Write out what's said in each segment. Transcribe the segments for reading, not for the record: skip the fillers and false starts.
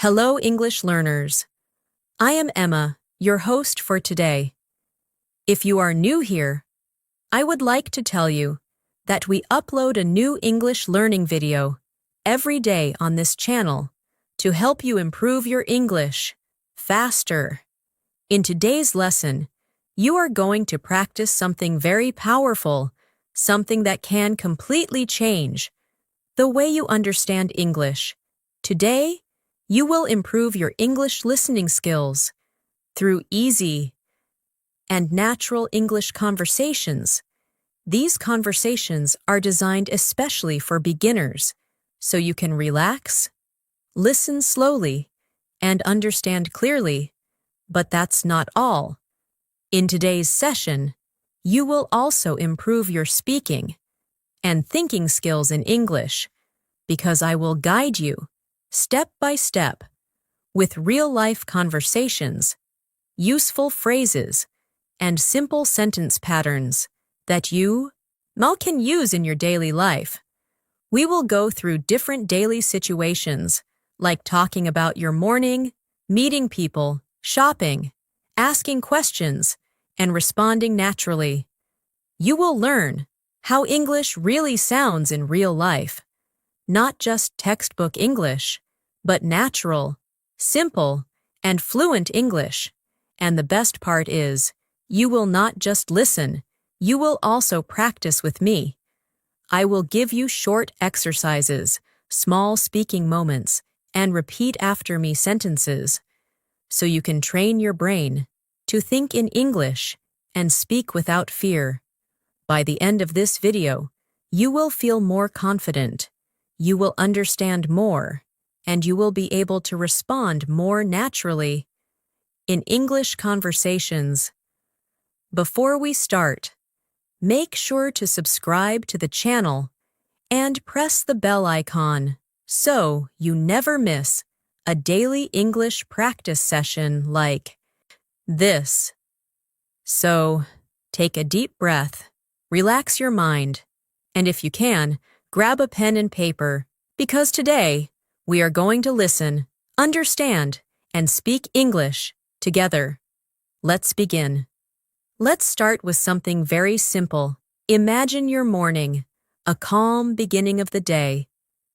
Hello, English learners. I am Emma, your host for today. If you are new here, I would like to tell you that we upload a new English learning video every day on this channel to help you improve your English faster. In today's lesson, you are going to practice something very powerful, something that can completely change the way you understand English. Today, you will improve your English listening skills through easy and natural English conversations. These conversations are designed especially for beginners, so you can relax, listen slowly, and understand clearly. But that's not all. In today's session, you will also improve your speaking and thinking skills in English because I will guide you step by step with real-life conversations, useful phrases, and simple sentence patterns that you can use in your daily life. We will go through different daily situations like talking about your morning, meeting people, shopping, asking questions, and responding naturally. You will learn how English really sounds in real life. Not just textbook English, but natural, simple, and fluent English. And the best part is, you will not just listen, you will also practice with me. I will give you short exercises, small speaking moments, and repeat after me sentences, so you can train your brain to think in English and speak without fear. By the end of this video, you will feel more confident. You will understand more, and you will be able to respond more naturally in English conversations. Before we start, make sure to subscribe to the channel and press the bell icon so you never miss a daily English practice session like this. So, take a deep breath, relax your mind, and if you can, grab a pen and paper, because today we are going to listen, understand, and speak English together. Let's begin. Let's start with something very simple. Imagine your morning, a calm beginning of the day.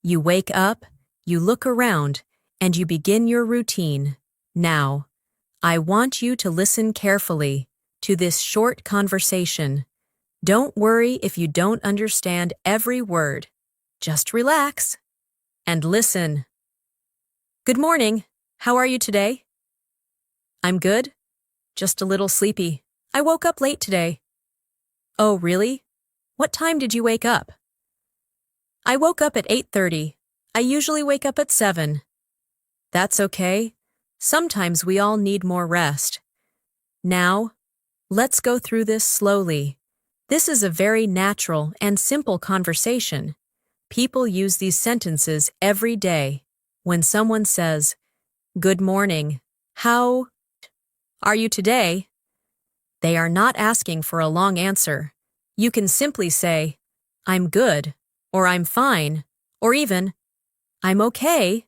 You wake up, you look around, and you begin your routine. Now, I want you to listen carefully to this short conversation. Don't worry if you don't understand every word. Just relax and listen. Good morning. How are you today? I'm good. Just a little sleepy. I woke up late today. Oh, really? What time did you wake up? I woke up at 8:30. I usually wake up at 7. That's okay. Sometimes we all need more rest. Now, let's go through this slowly. This is a very natural and simple conversation. People use these sentences every day. When someone says, "Good morning, how are you today?" they are not asking for a long answer. You can simply say, "I'm good," or "I'm fine," or even, "I'm okay."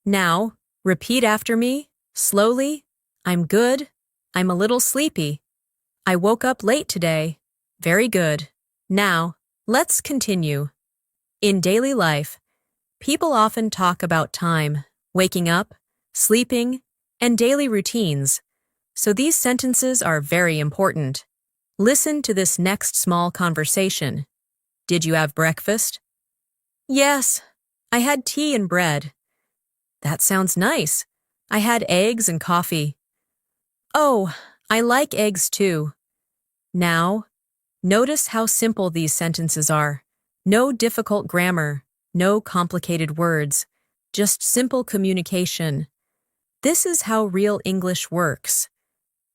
Now, repeat after me, slowly. I'm good. I'm a little sleepy. I woke up late today. Very good. Now, let's continue. In daily life, people often talk about time, waking up, sleeping, and daily routines. So these sentences are very important. Listen to this next small conversation. Did you have breakfast? Yes, I had tea and bread. That sounds nice. I had eggs and coffee. Oh, I like eggs too. Now, notice how simple these sentences are. No difficult grammar, no complicated words, just simple communication. This is how real English works.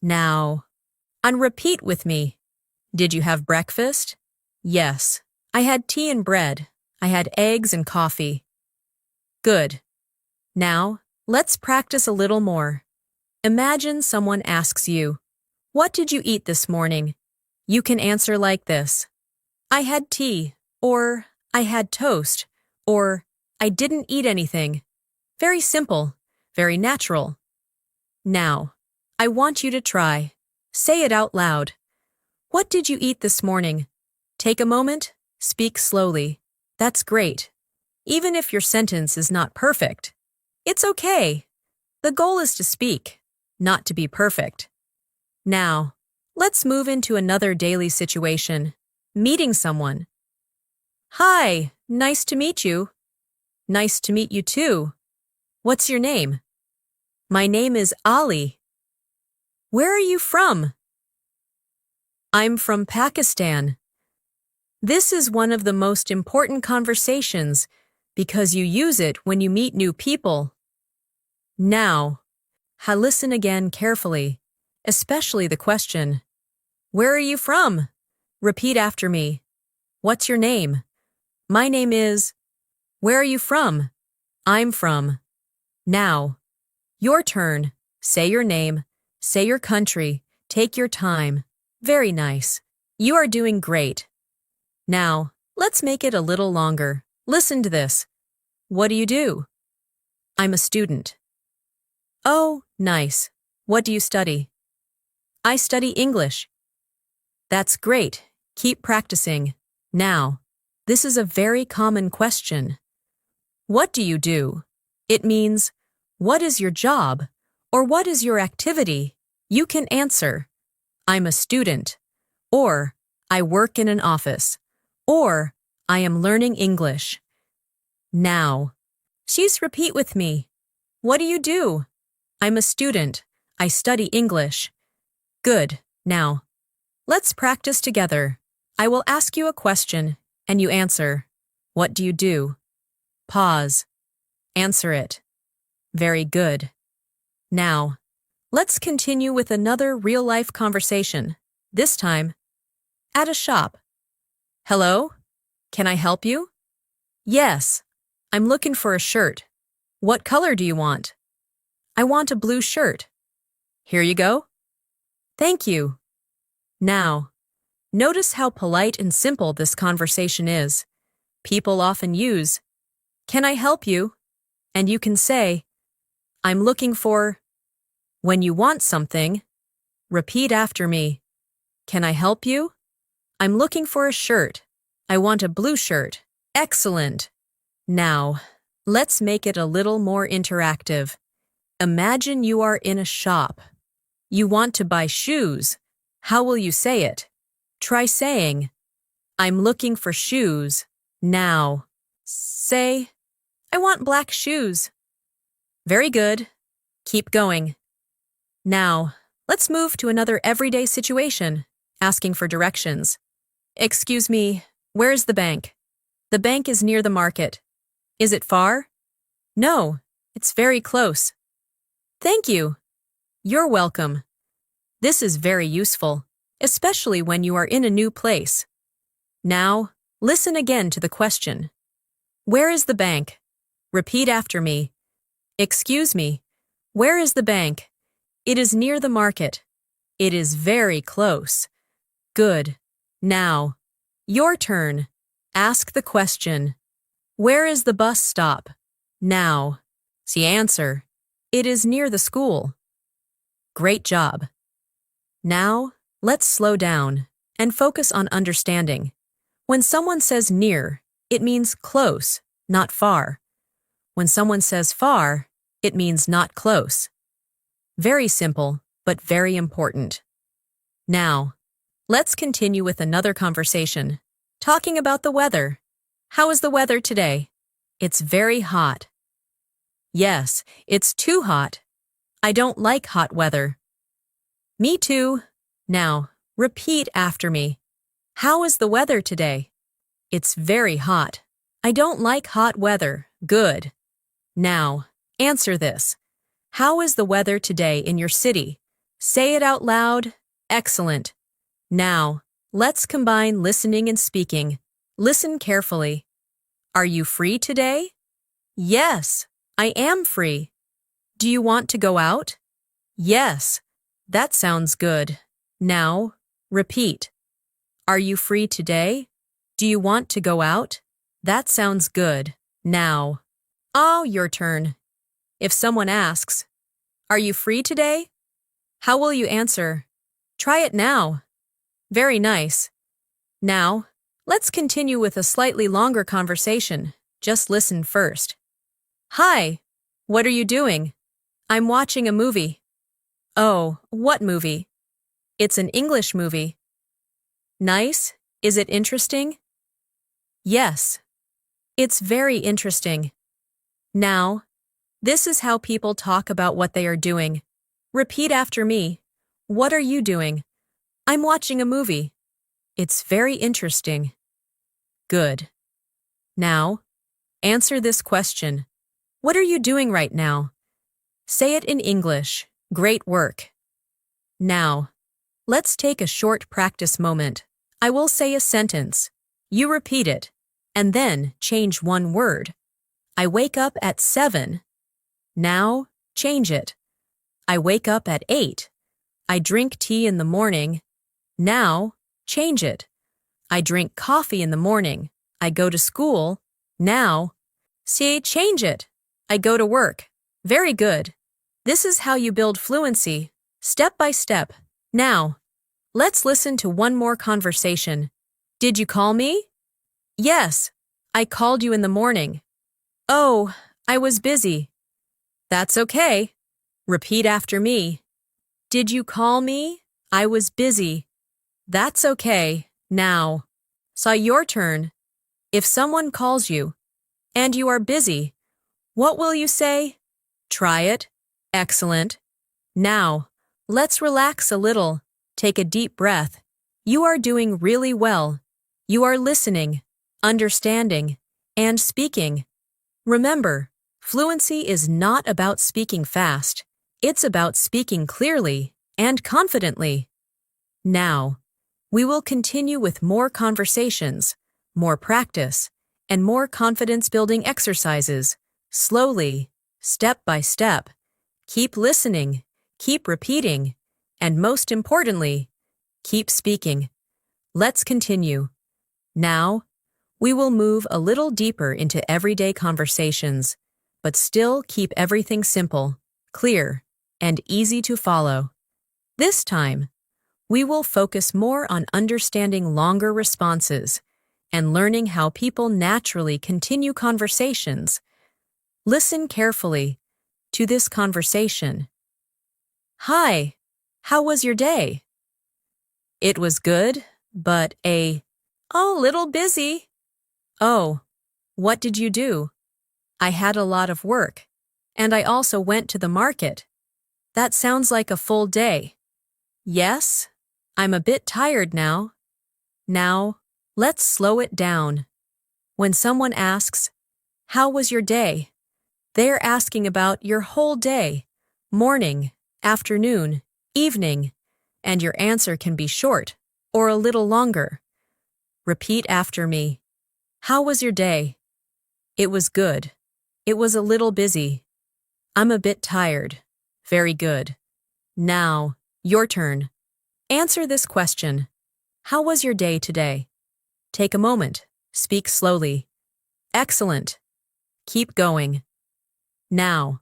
Now, on repeat with me. Did you have breakfast? Yes, I had tea and bread. I had eggs and coffee. Good. Now, let's practice a little more. Imagine someone asks you, "What did you eat this morning?" You can answer like this. I had tea, or I had toast, or I didn't eat anything. Very simple. Very natural. Now, I want you to try. Say it out loud. What did you eat this morning? Take a moment. Speak slowly. That's great. Even if your sentence is not perfect. It's okay. The goal is to speak, not to be perfect. Now, let's move into another daily situation. Meeting someone. Hi, nice to meet you. Nice to meet you too. What's your name? My name is Ali. Where are you from? I'm from Pakistan. This is one of the most important conversations because you use it when you meet new people. Now, listen again carefully, especially the question. Where are you from? Repeat after me. What's your name? My name is. Where are you from? I'm from. Now, your turn. Say your name. Say your country. Take your time. Very nice. You are doing great. Now, let's make it a little longer. Listen to this. What do you do? I'm a student. Oh, nice. What do you study? I study English. That's great. Keep practicing. Now, this is a very common question. What do you do? It means, what is your job? Or what is your activity? You can answer, I'm a student. Or, I work in an office. Or, I am learning English. Now, please repeat with me. What do you do? I'm a student. I study English. Good. Now, let's practice together. I will ask you a question, and you answer. What do you do? Pause. Answer it. Very good. Now, let's continue with another real-life conversation. This time, at a shop. Hello? Can I help you? Yes. I'm looking for a shirt. What color do you want? I want a blue shirt. Here you go. Thank you. Now, notice how polite and simple this conversation is. People often use, Can I help you? And you can say, I'm looking for. When you want something, repeat after me. Can I help you? I'm looking for a shirt. I want a blue shirt. Excellent. Now, let's make it a little more interactive. Imagine you are in a shop. You want to buy shoes. How will you say it? Try saying, I'm looking for shoes. Now, say, I want black shoes. Very good. Keep going. Now, let's move to another everyday situation, asking for directions. Excuse me, where is the bank? The bank is near the market. Is it far? No, it's very close. Thank you. You're welcome. This is very useful, especially when you are in a new place. Now, listen again to the question. Where is the bank? Repeat after me. Excuse me, where is the bank? It is near the market. It is very close. Good. Now, your turn. Ask the question. Where is the bus stop? Now, the answer. It is near the school. Great job. Now, let's slow down and focus on understanding. When someone says near, it means close, not far. When someone says far, it means not close. Very simple, but very important. Now, let's continue with another conversation, talking about the weather. How is the weather today? It's very hot. Yes, it's too hot. I don't like hot weather. Me too. Now, repeat after me. How is the weather today? It's very hot. I don't like hot weather. Good. Now, answer this. How is the weather today in your city? Say it out loud. Excellent. Now, let's combine listening and speaking. Listen carefully. Are you free today? Yes, I am free. Do you want to go out? Yes, that sounds good. Now, repeat. Are you free today? Do you want to go out? That sounds good. Now, your turn. If someone asks, "Are you free today?" How will you answer? Try it now. Very nice. Now, let's continue with a slightly longer conversation. Just listen first. Hi, what are you doing? I'm watching a movie. Oh, what movie? It's an English movie. Nice? Is it interesting? Yes. It's very interesting. Now, this is how people talk about what they are doing. Repeat after me. What are you doing? I'm watching a movie. It's very interesting. Good. Now, answer this question. What are you doing right now? Say it in English. Great work. Now, let's take a short practice moment. I will say a sentence. You repeat it, and then change one word. I wake up at 7. Now, change it. I wake up at 8. I drink tea in the morning. Now, change it. I drink coffee in the morning. I go to school. Now, change it. I go to work. Very good. This is how you build fluency, step by step. Now, let's listen to one more conversation. Did you call me? Yes, I called you in the morning. Oh, I was busy. That's okay. Repeat after me. Did you call me? I was busy. That's okay. Now, your turn. If someone calls you and you are busy, what will you say? Try it. Excellent. Now, let's relax a little. Take a deep breath. You are doing really well. You are listening, understanding, and speaking. Remember, fluency is not about speaking fast. It's about speaking clearly and confidently. Now, we will continue with more conversations, more practice, and more confidence-building exercises, slowly, step by step. Keep listening, keep repeating, and most importantly, keep speaking. Let's continue. Now, we will move a little deeper into everyday conversations, but still keep everything simple, clear, and easy to follow. This time, we will focus more on understanding longer responses and learning how people naturally continue conversations. Listen carefully to this conversation. Hi, how was your day? It was good, but a little busy. Oh, what did you do? I had a lot of work, and I also went to the market. That sounds like a full day. Yes, I'm a bit tired now. Now, let's slow it down. When someone asks, "How was your day?" they're asking about your whole day, morning, afternoon, evening, and your answer can be short or a little longer. Repeat after me. How was your day? It was good. It was a little busy. I'm a bit tired. Very good. Now, your turn. Answer this question. How was your day today? Take a moment. Speak slowly. Excellent. Keep going. Now,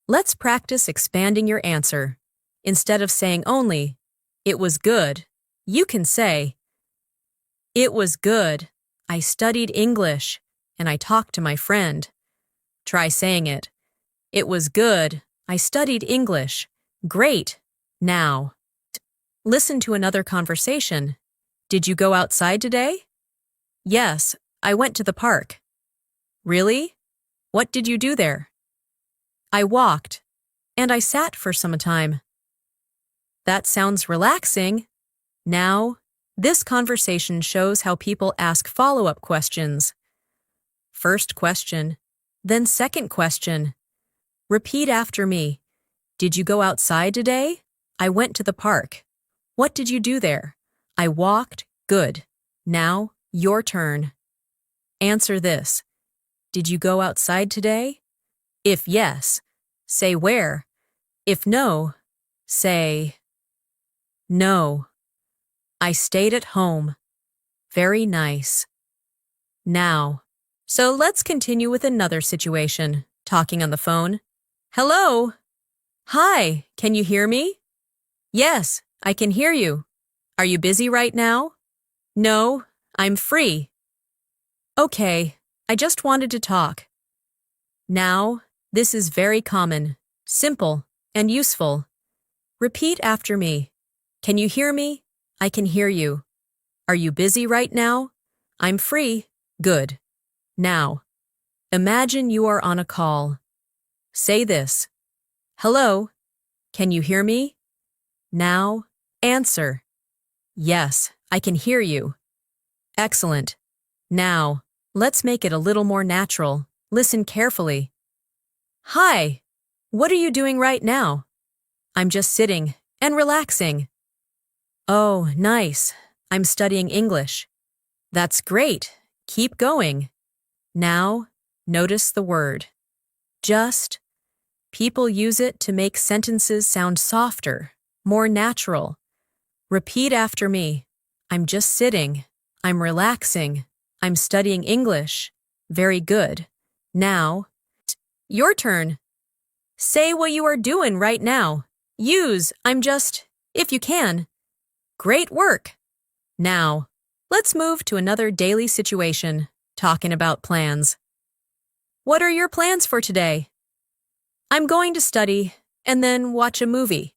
let's practice expanding your answer. Instead of saying only, "It was good," you can say, "It was good. I studied English, and I talked to my friend." Try saying it. It was good. I studied English. Great. Now, listen to another conversation. Did you go outside today? Yes, I went to the park. Really? What did you do there? I walked, and I sat for some time. That sounds relaxing. Now, this conversation shows how people ask follow-up questions. First question, then second question. Repeat after me. Did you go outside today? I went to the park. What did you do there? I walked. Good. Now, your turn. Answer this. Did you go outside today? If yes, say where. If no, say no. I stayed at home. Very nice. Now, so let's continue with another situation, talking on the phone. Hello. Hi, can you hear me? Yes, I can hear you. Are you busy right now? No, I'm free. Okay, I just wanted to talk. Now, this is very common, simple, and useful. Repeat after me. Can you hear me? I can hear you. Are you busy right now? I'm free. Good. Now, imagine you are on a call. Say this. Hello, can you hear me? Now, answer. Yes, I can hear you. Excellent. Now, let's make it a little more natural. Listen carefully. Hi, what are you doing right now? I'm just sitting and relaxing. Oh, nice. I'm studying English. That's great. Keep going. Now, notice the word. Just. People use it to make sentences sound softer, more natural. Repeat after me. I'm just sitting. I'm relaxing. I'm studying English. Very good. Now, your turn. Say what you are doing right now. Use I'm just, if you can. Great work. Now, let's move to another daily situation, talking about plans. What are your plans for today? I'm going to study and then watch a movie.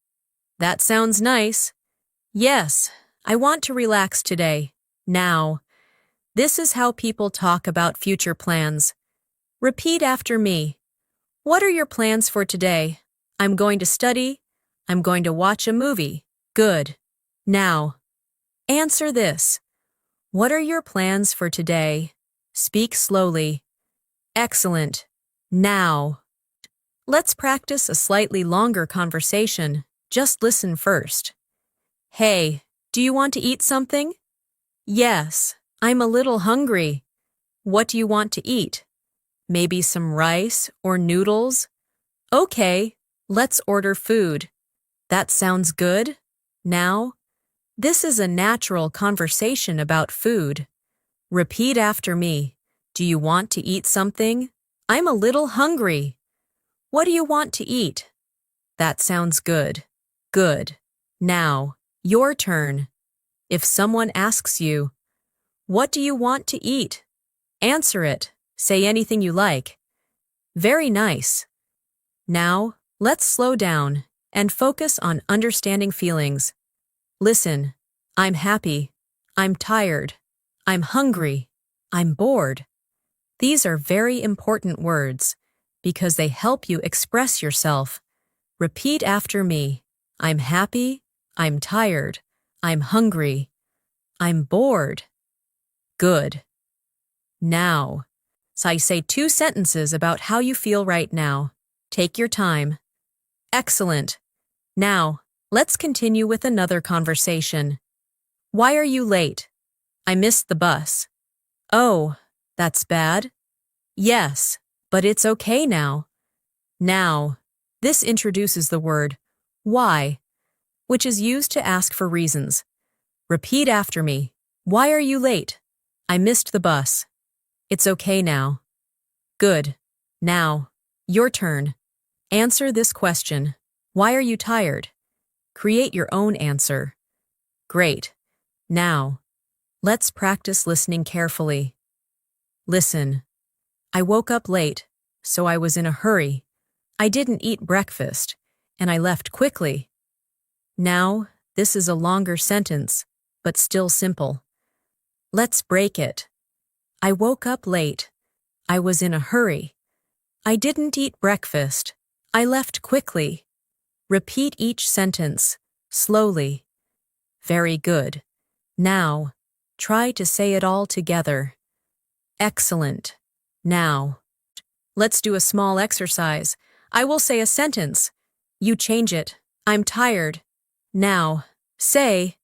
That sounds nice. Yes, I want to relax today. Now, this is how people talk about future plans. Repeat after me. What are your plans for today? I'm going to study. I'm going to watch a movie. Good. Now, answer this. What are your plans for today? Speak slowly. Excellent. Now, let's practice a slightly longer conversation. Just listen first. Hey, do you want to eat something? Yes, I'm a little hungry. What do you want to eat? Maybe some rice or noodles? Okay, let's order food. That sounds good. Now, this is a natural conversation about food. Repeat after me. Do you want to eat something? I'm a little hungry. What do you want to eat? That sounds good. Good. Now, your turn. If someone asks you, what do you want to eat? Answer it. Say anything you like. Very nice. Now, let's slow down and focus on understanding feelings. Listen. I'm happy. I'm tired. I'm hungry. I'm bored. These are very important words because they help you express yourself. Repeat after me. I'm happy. I'm tired. I'm hungry. I'm bored. Good. Now, so I say 2 sentences about how you feel right now. Take your time. Excellent. Now, let's continue with another conversation. Why are you late? I missed the bus. Oh, that's bad? Yes, but it's okay now. Now, this introduces the word why, which is used to ask for reasons. Repeat after me. Why are you late? I missed the bus. It's okay now. Good. Now, your turn. Answer this question. Why are you tired? Create your own answer. Great. Now, let's practice listening carefully. Listen. I woke up late, so I was in a hurry. I didn't eat breakfast, and I left quickly. Now, this is a longer sentence, but still simple. Let's break it. I woke up late. I was in a hurry. I didn't eat breakfast. I left quickly. Repeat each sentence, slowly. Very good. Now, try to say it all together. Excellent. Now, let's do a small exercise. I will say a sentence. You change it. I'm tired. Now, say,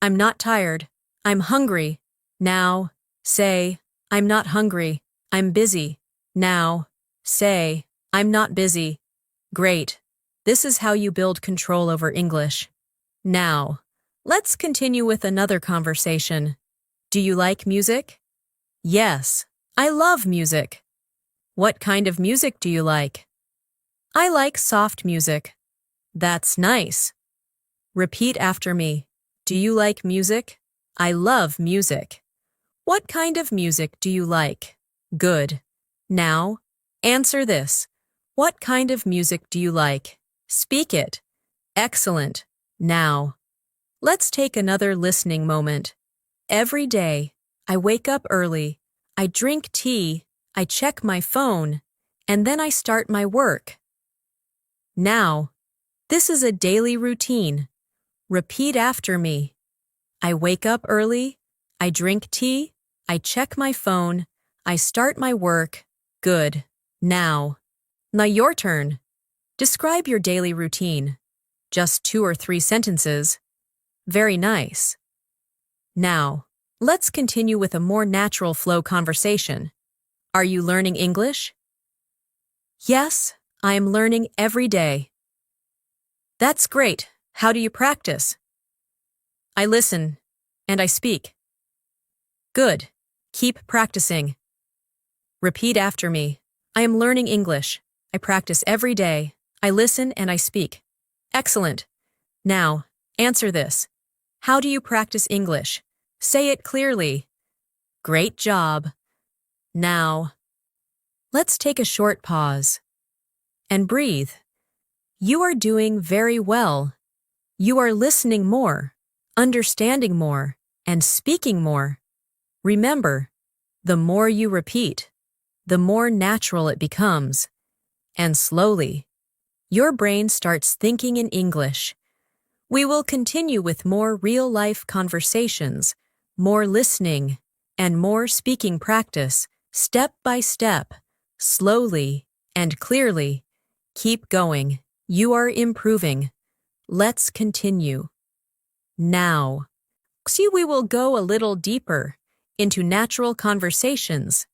I'm not tired. I'm hungry. Now, say, I'm not hungry. I'm busy. Now, say, I'm not busy. Great. This is how you build control over English. Now, let's continue with another conversation. Do you like music? Yes, I love music. What kind of music do you like? I like soft music. That's nice. Repeat after me. Do you like music? I love music. What kind of music do you like? Good. Now, answer this. What kind of music do you like? Speak it. Excellent. Now, let's take another listening moment. Every day, I wake up early, I drink tea, I check my phone, and then I start my work. Now, this is a daily routine. Repeat after me. I wake up early, I drink tea, I check my phone, I start my work. Good. Now your turn. Describe your daily routine. Just 2 or 3 sentences. Very nice. Now, let's continue with a more natural flow conversation. Are you learning English? Yes, I am learning every day. That's great. How do you practice? I listen and I speak. Good. Keep practicing. Repeat after me. I am learning English. I practice every day. I listen and I speak. Excellent. Now, answer this. How do you practice English? Say it clearly. Great job. Now, let's take a short pause and breathe. You are doing very well. You are listening more, understanding more, and speaking more. Remember, the more you repeat, the more natural it becomes. And slowly, your brain starts thinking in English. We will continue with more real-life conversations, more listening, and more speaking practice, step by step, slowly and clearly. Keep going. You are improving. Let's continue. Now, we will go a little deeper into natural conversations.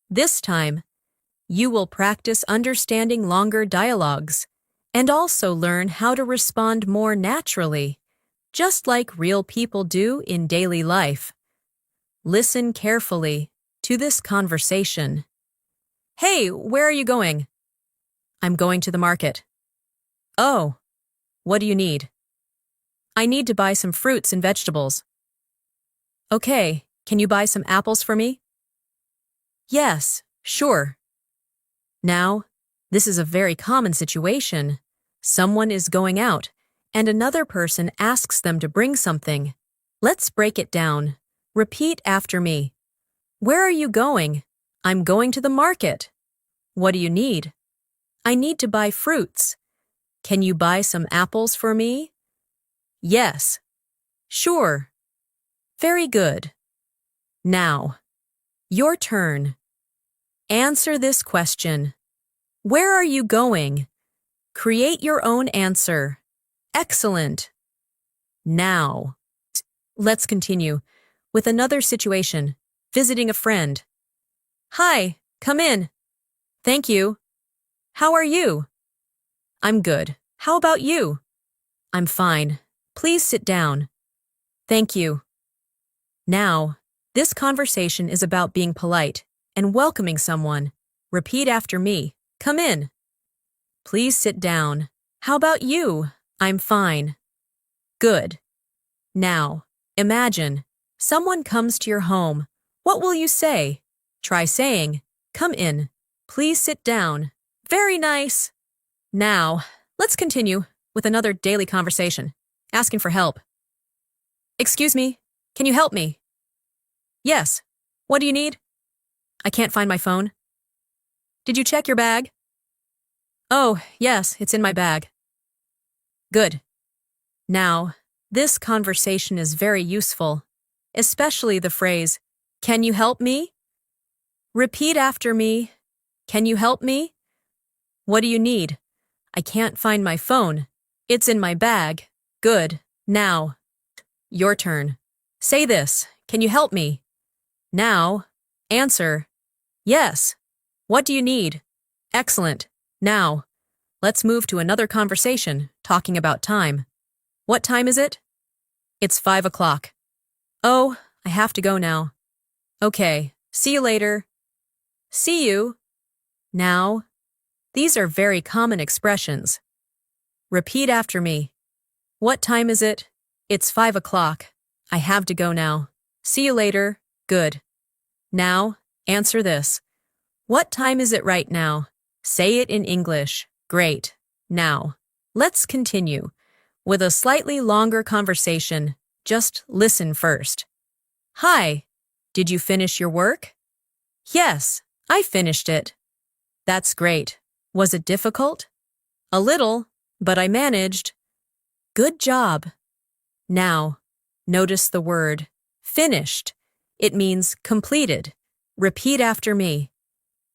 This time, you will practice understanding longer dialogues and also learn how to respond more naturally, just like real people do in daily life. Listen carefully to this conversation. Hey, where are you going? I'm going to the market. Oh, what do you need? I need to buy some fruits and vegetables. Okay, can you buy some apples for me? Yes, sure. Now, this is a very common situation. Someone is going out, and another person asks them to bring something. Let's break it down. Repeat after me. Where are you going? I'm going to the market. What do you need? I need to buy fruits. Can you buy some apples for me? Yes. Sure. Very good. Now, your turn. Answer this question. Where are you going? Create your own answer. Excellent. Now, let's continue with another situation. Visiting a friend. Hi, come in. Thank you. How are you? I'm good. How about you? I'm fine. Please sit down. Thank you. Now, this conversation is about being polite and welcoming someone. Repeat after me. Come in. Please sit down. How about you? I'm fine. Good. Now, imagine someone comes to your home. What will you say? Try saying, come in. Please sit down. Very nice. Now, let's continue with another daily conversation. Asking for help. Excuse me, can you help me? Yes. What do you need? I can't find my phone. Did you check your bag? Oh, yes, it's in my bag. Good. Now, this conversation is very useful, especially the phrase, can you help me? Repeat after me. Can you help me? What do you need? I can't find my phone. It's in my bag. Good. Now, your turn. Say this. Can you help me? Now, answer. Yes. What do you need? Excellent. Now, let's move to another conversation, talking about time. What time is it? It's 5 o'clock. Oh, I have to go now. Okay, see you later. See you. Now, These are very common expressions. Repeat after me. What time is it? It's 5 o'clock. I have to go now. See you later. Good. Now, answer this. What time is it right now? Say it in English. Great. Now, let's continue. With a slightly longer conversation, just listen first. Hi. Did you finish your work? Yes, I finished it. That's great. Was it difficult? A little, but I managed. Good job. Now, notice the word finished. It means completed. Repeat after me.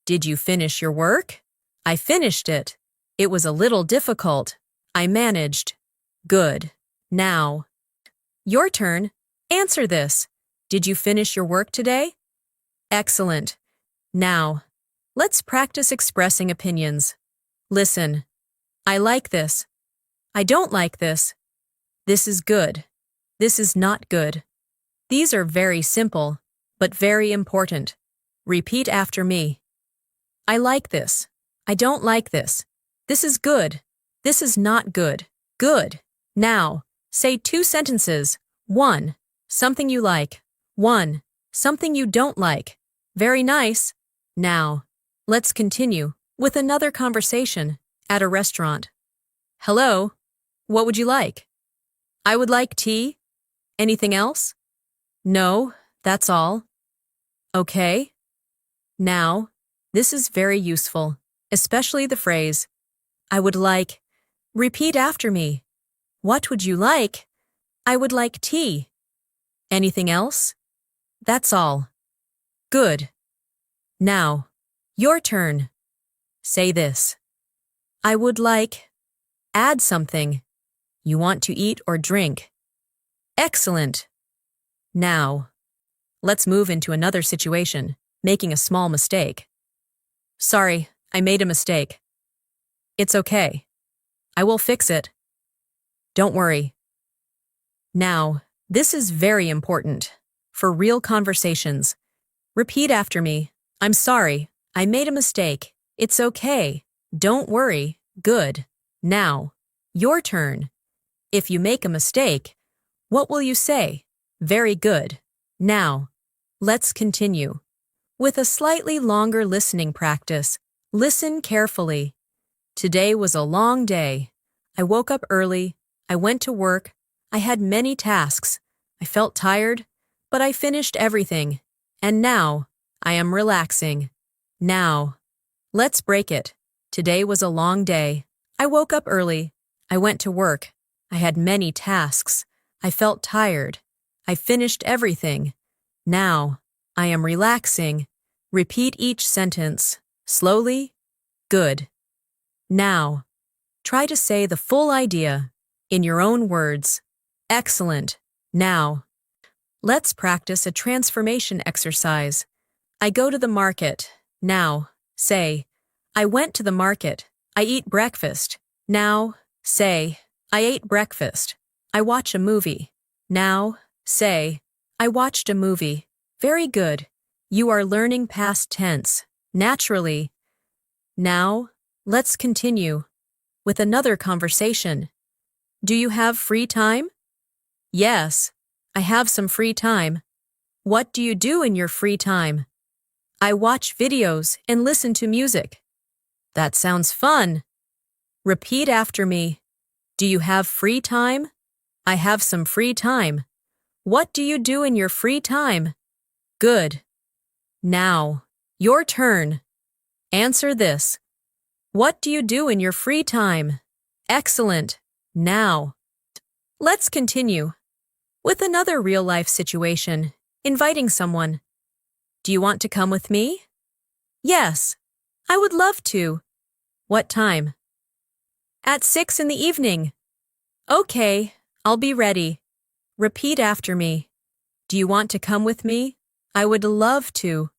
Did you finish your work? I finished it. It was a little difficult. I managed. Good. Now, your turn. Answer this. Did you finish your work today? Excellent. Now, let's practice expressing opinions. Listen. I like this. I don't like this. This is good. This is not good. These are very simple, but very important. Repeat after me. I like this. I don't like this. This is good. This is not good. Good. Now, say 2 sentences. 1. Something you like. 1. Something you don't like. Very nice. Now, let's continue with another conversation at a restaurant. Hello. What would you like? I would like tea. Anything else? No, that's all. Okay. Now, this is very useful, especially the phrase, I would like. Repeat after me. What would you like? I would like tea. Anything else? That's all. Good. Now, your turn. Say this. I would like. Add something. You want to eat or drink. Excellent. Now, let's move into another situation, making a small mistake. Sorry, I made a mistake. It's okay. I will fix it. Don't worry. Now, this is very important. For real conversations. Repeat after me. I'm sorry. I made a mistake. It's okay. Don't worry. Good. Now, your turn. If you make a mistake, what will you say? Very good. Now, let's continue. With a slightly longer listening practice, listen carefully. Today was a long day. I woke up early. I went to work. I had many tasks. I felt tired, but I finished everything. And now, I am relaxing. Now, let's break it. Today was a long day. I woke up early. I went to work. I had many tasks. I felt tired. I finished everything. Now, I am relaxing. Repeat each sentence. Slowly. Good. Now, try to say the full idea in your own words. Excellent. Now, let's practice a transformation exercise. I go to the market. Now, say, I went to the market. I eat breakfast. Now, say, I ate breakfast. I watch a movie. Now, say, I watched a movie. Very good. You are learning past tense, naturally. Now, let's continue with another conversation. Do you have free time? Yes, I have some free time. What do you do in your free time? I watch videos and listen to music. That sounds fun. Repeat after me. Do you have free time? I have some free time. What do you do in your free time? Good. Now, your turn. Answer this. What do you do in your free time? Excellent. Now, let's continue with another real-life situation, inviting someone. Do you want to come with me? Yes, I would love to. What time? At 6 in the evening. Okay, I'll be ready. Repeat after me. Do you want to come with me? I would love to.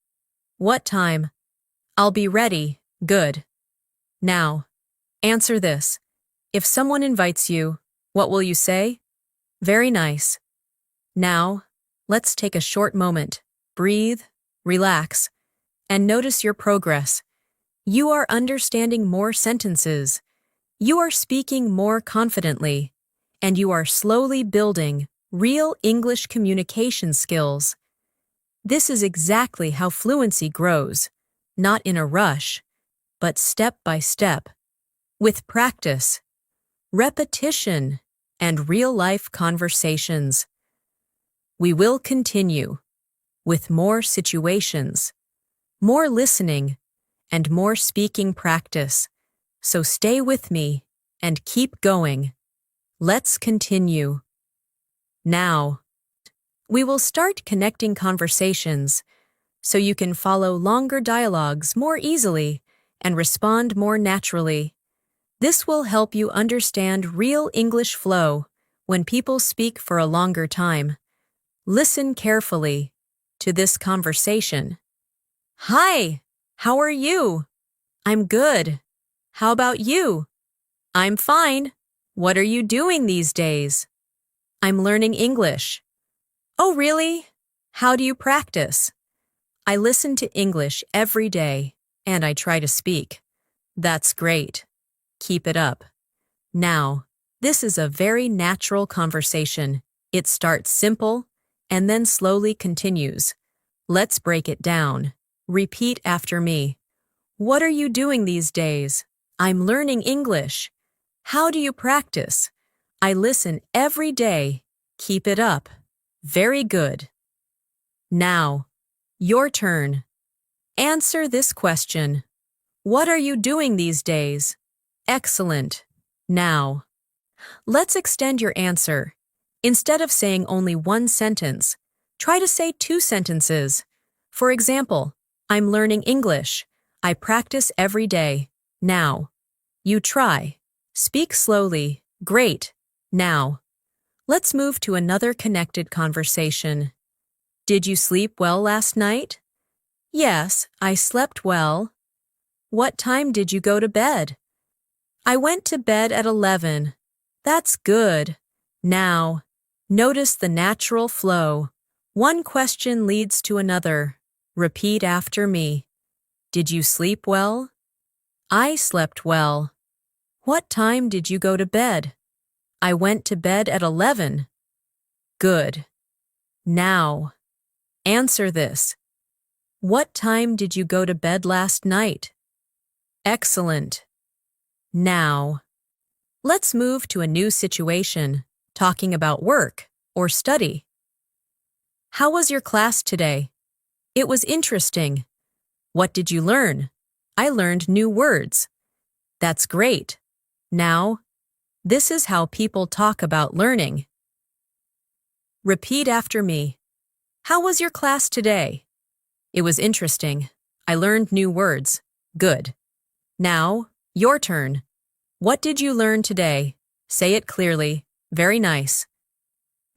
What time? I'll be ready. Good. Now, answer this. If someone invites you, what will you say? Very nice. Now, let's take a short moment. Breathe, relax, and notice your progress. You are understanding more sentences. You are speaking more confidently. And you are slowly building real English communication skills. This is exactly how fluency grows, not in a rush, but step by step, with practice, repetition, and real-life conversations. We will continue with more situations, more listening, and more speaking practice. So stay with me and keep going. Let's continue. Now, we will start connecting conversations so you can follow longer dialogues more easily and respond more naturally. This will help you understand real English flow when people speak for a longer time. Listen carefully to this conversation. Hi, how are you? I'm good. How about you? I'm fine. What are you doing these days? I'm learning English. Oh, really? How do you practice? I listen to English every day, and I try to speak. That's great. Keep it up. Now, this is a very natural conversation. It starts simple and then slowly continues. Let's break it down. Repeat after me. What are you doing these days? I'm learning English. How do you practice? I listen every day. Keep it up. Very good. Now, your turn. Answer this question. What are you doing these days? Excellent. Now, let's extend your answer. Instead of saying only one sentence, try to say 2 sentences. For example, I'm learning English. I practice every day. Now. You try. Speak slowly. Great. Now. Let's move to another connected conversation. Did you sleep well last night? Yes, I slept well. What time did you go to bed? I went to bed at 11. That's good. Now, notice the natural flow. One question leads to another. Repeat after me. Did you sleep well? I slept well. What time did you go to bed? I went to bed at 11. Good. Now, answer this. What time did you go to bed last night? Excellent. Now, let's move to a new situation, talking about work or study. How was your class today? It was interesting. What did you learn? I learned new words. That's great. Now, this is how people talk about learning. Repeat after me. How was your class today? It was interesting. I learned new words. Good. Now, your turn. What did you learn today? Say it clearly. Very nice.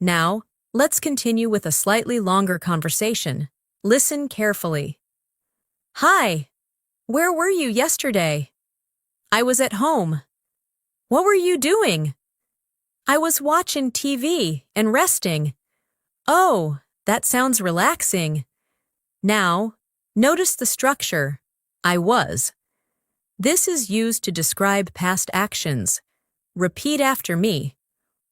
Now, let's continue with a slightly longer conversation. Listen carefully. Hi. Where were you yesterday? I was at home. What were you doing? I was watching TV and resting. Oh, that sounds relaxing. Now, notice the structure. I was. This is used to describe past actions. Repeat after me.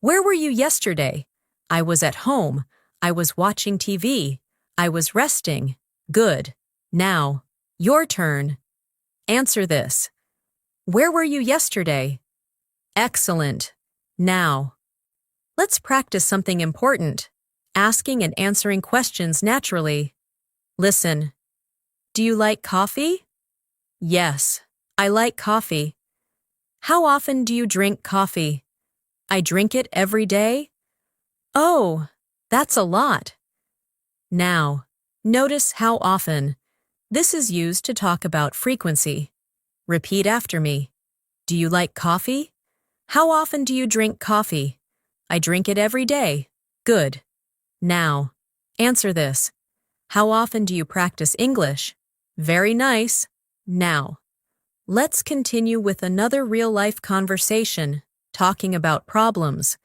Where were you yesterday? I was at home. I was watching TV. I was resting. Good. Now, your turn. Answer this. Where were you yesterday? Excellent. Now, let's practice something important. Asking and answering questions naturally. Listen. Do you like coffee? Yes, I like coffee. How often do you drink coffee? I drink it every day. Oh, that's a lot. Now, notice how often. This is used to talk about frequency. Repeat after me. Do you like coffee? How often do you drink coffee? I drink it every day. Good. Now, answer this. How often do you practice English? Very nice. Now, let's continue with another real-life conversation, talking about problems.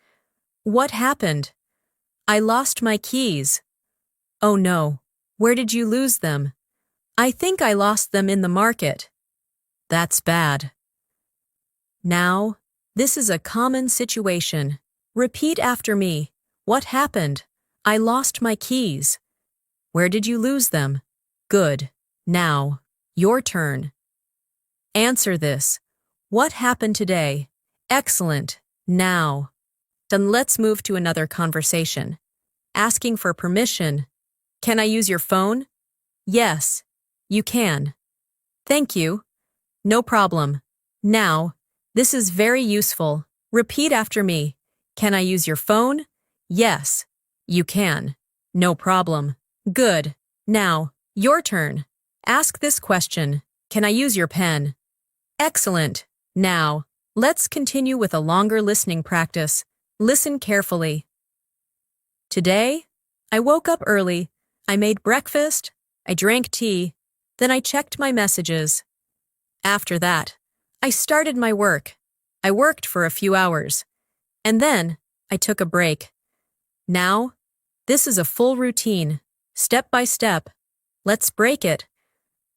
What happened? I lost my keys. Oh no, where did you lose them? I think I lost them in the market. That's bad. Now, this is a common situation. Repeat after me. What happened? I lost my keys. Where did you lose them? Good. Now, your turn. Answer this. What happened today? Excellent. Now. Then let's move to another conversation. Asking for permission. Can I use your phone? Yes, you can. Thank you. No problem. Now, this is very useful. Repeat after me. Can I use your phone? Yes, you can. No problem. Good. Now, your turn. Ask this question. Can I use your pen? Excellent. Now, let's continue with a longer listening practice. Listen carefully. Today, I woke up early. I made breakfast. I drank tea. Then I checked my messages. After that, I started my work. I worked for a few hours. And then, I took a break. Now, this is a full routine, step by step. Let's break it.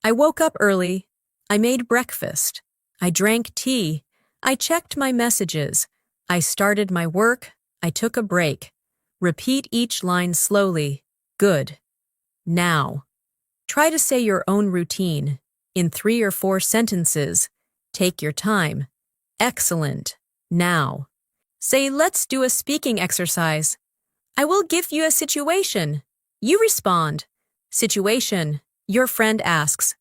I woke up early. I made breakfast. I drank tea. I checked my messages. I started my work. I took a break. Repeat each line slowly. Good. Now. Try to say your own routine in 3 or 4 sentences. Take your time. Excellent. Now. Say, let's do a speaking exercise. I will give you a situation. You respond. Situation. Your friend asks,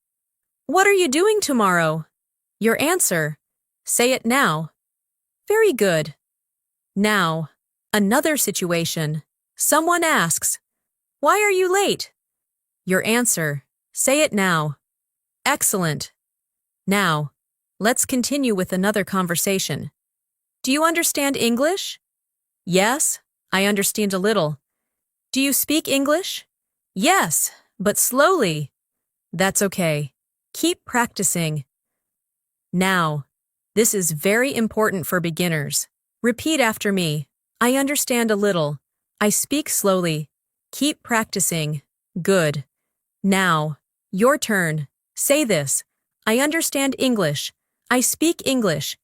what are you doing tomorrow? Your answer. Say it now. Very good. Now. Another situation. Someone asks, why are you late? Your answer. Say it now. Excellent. Now, let's continue with another conversation. Do you understand English? Yes, I understand a little. Do you speak English? Yes, but slowly. That's okay. Keep practicing. Now, this is very important for beginners. Repeat after me. I understand a little. I speak slowly. Keep practicing. Good. Now, your turn. Say this. I understand English. I speak English.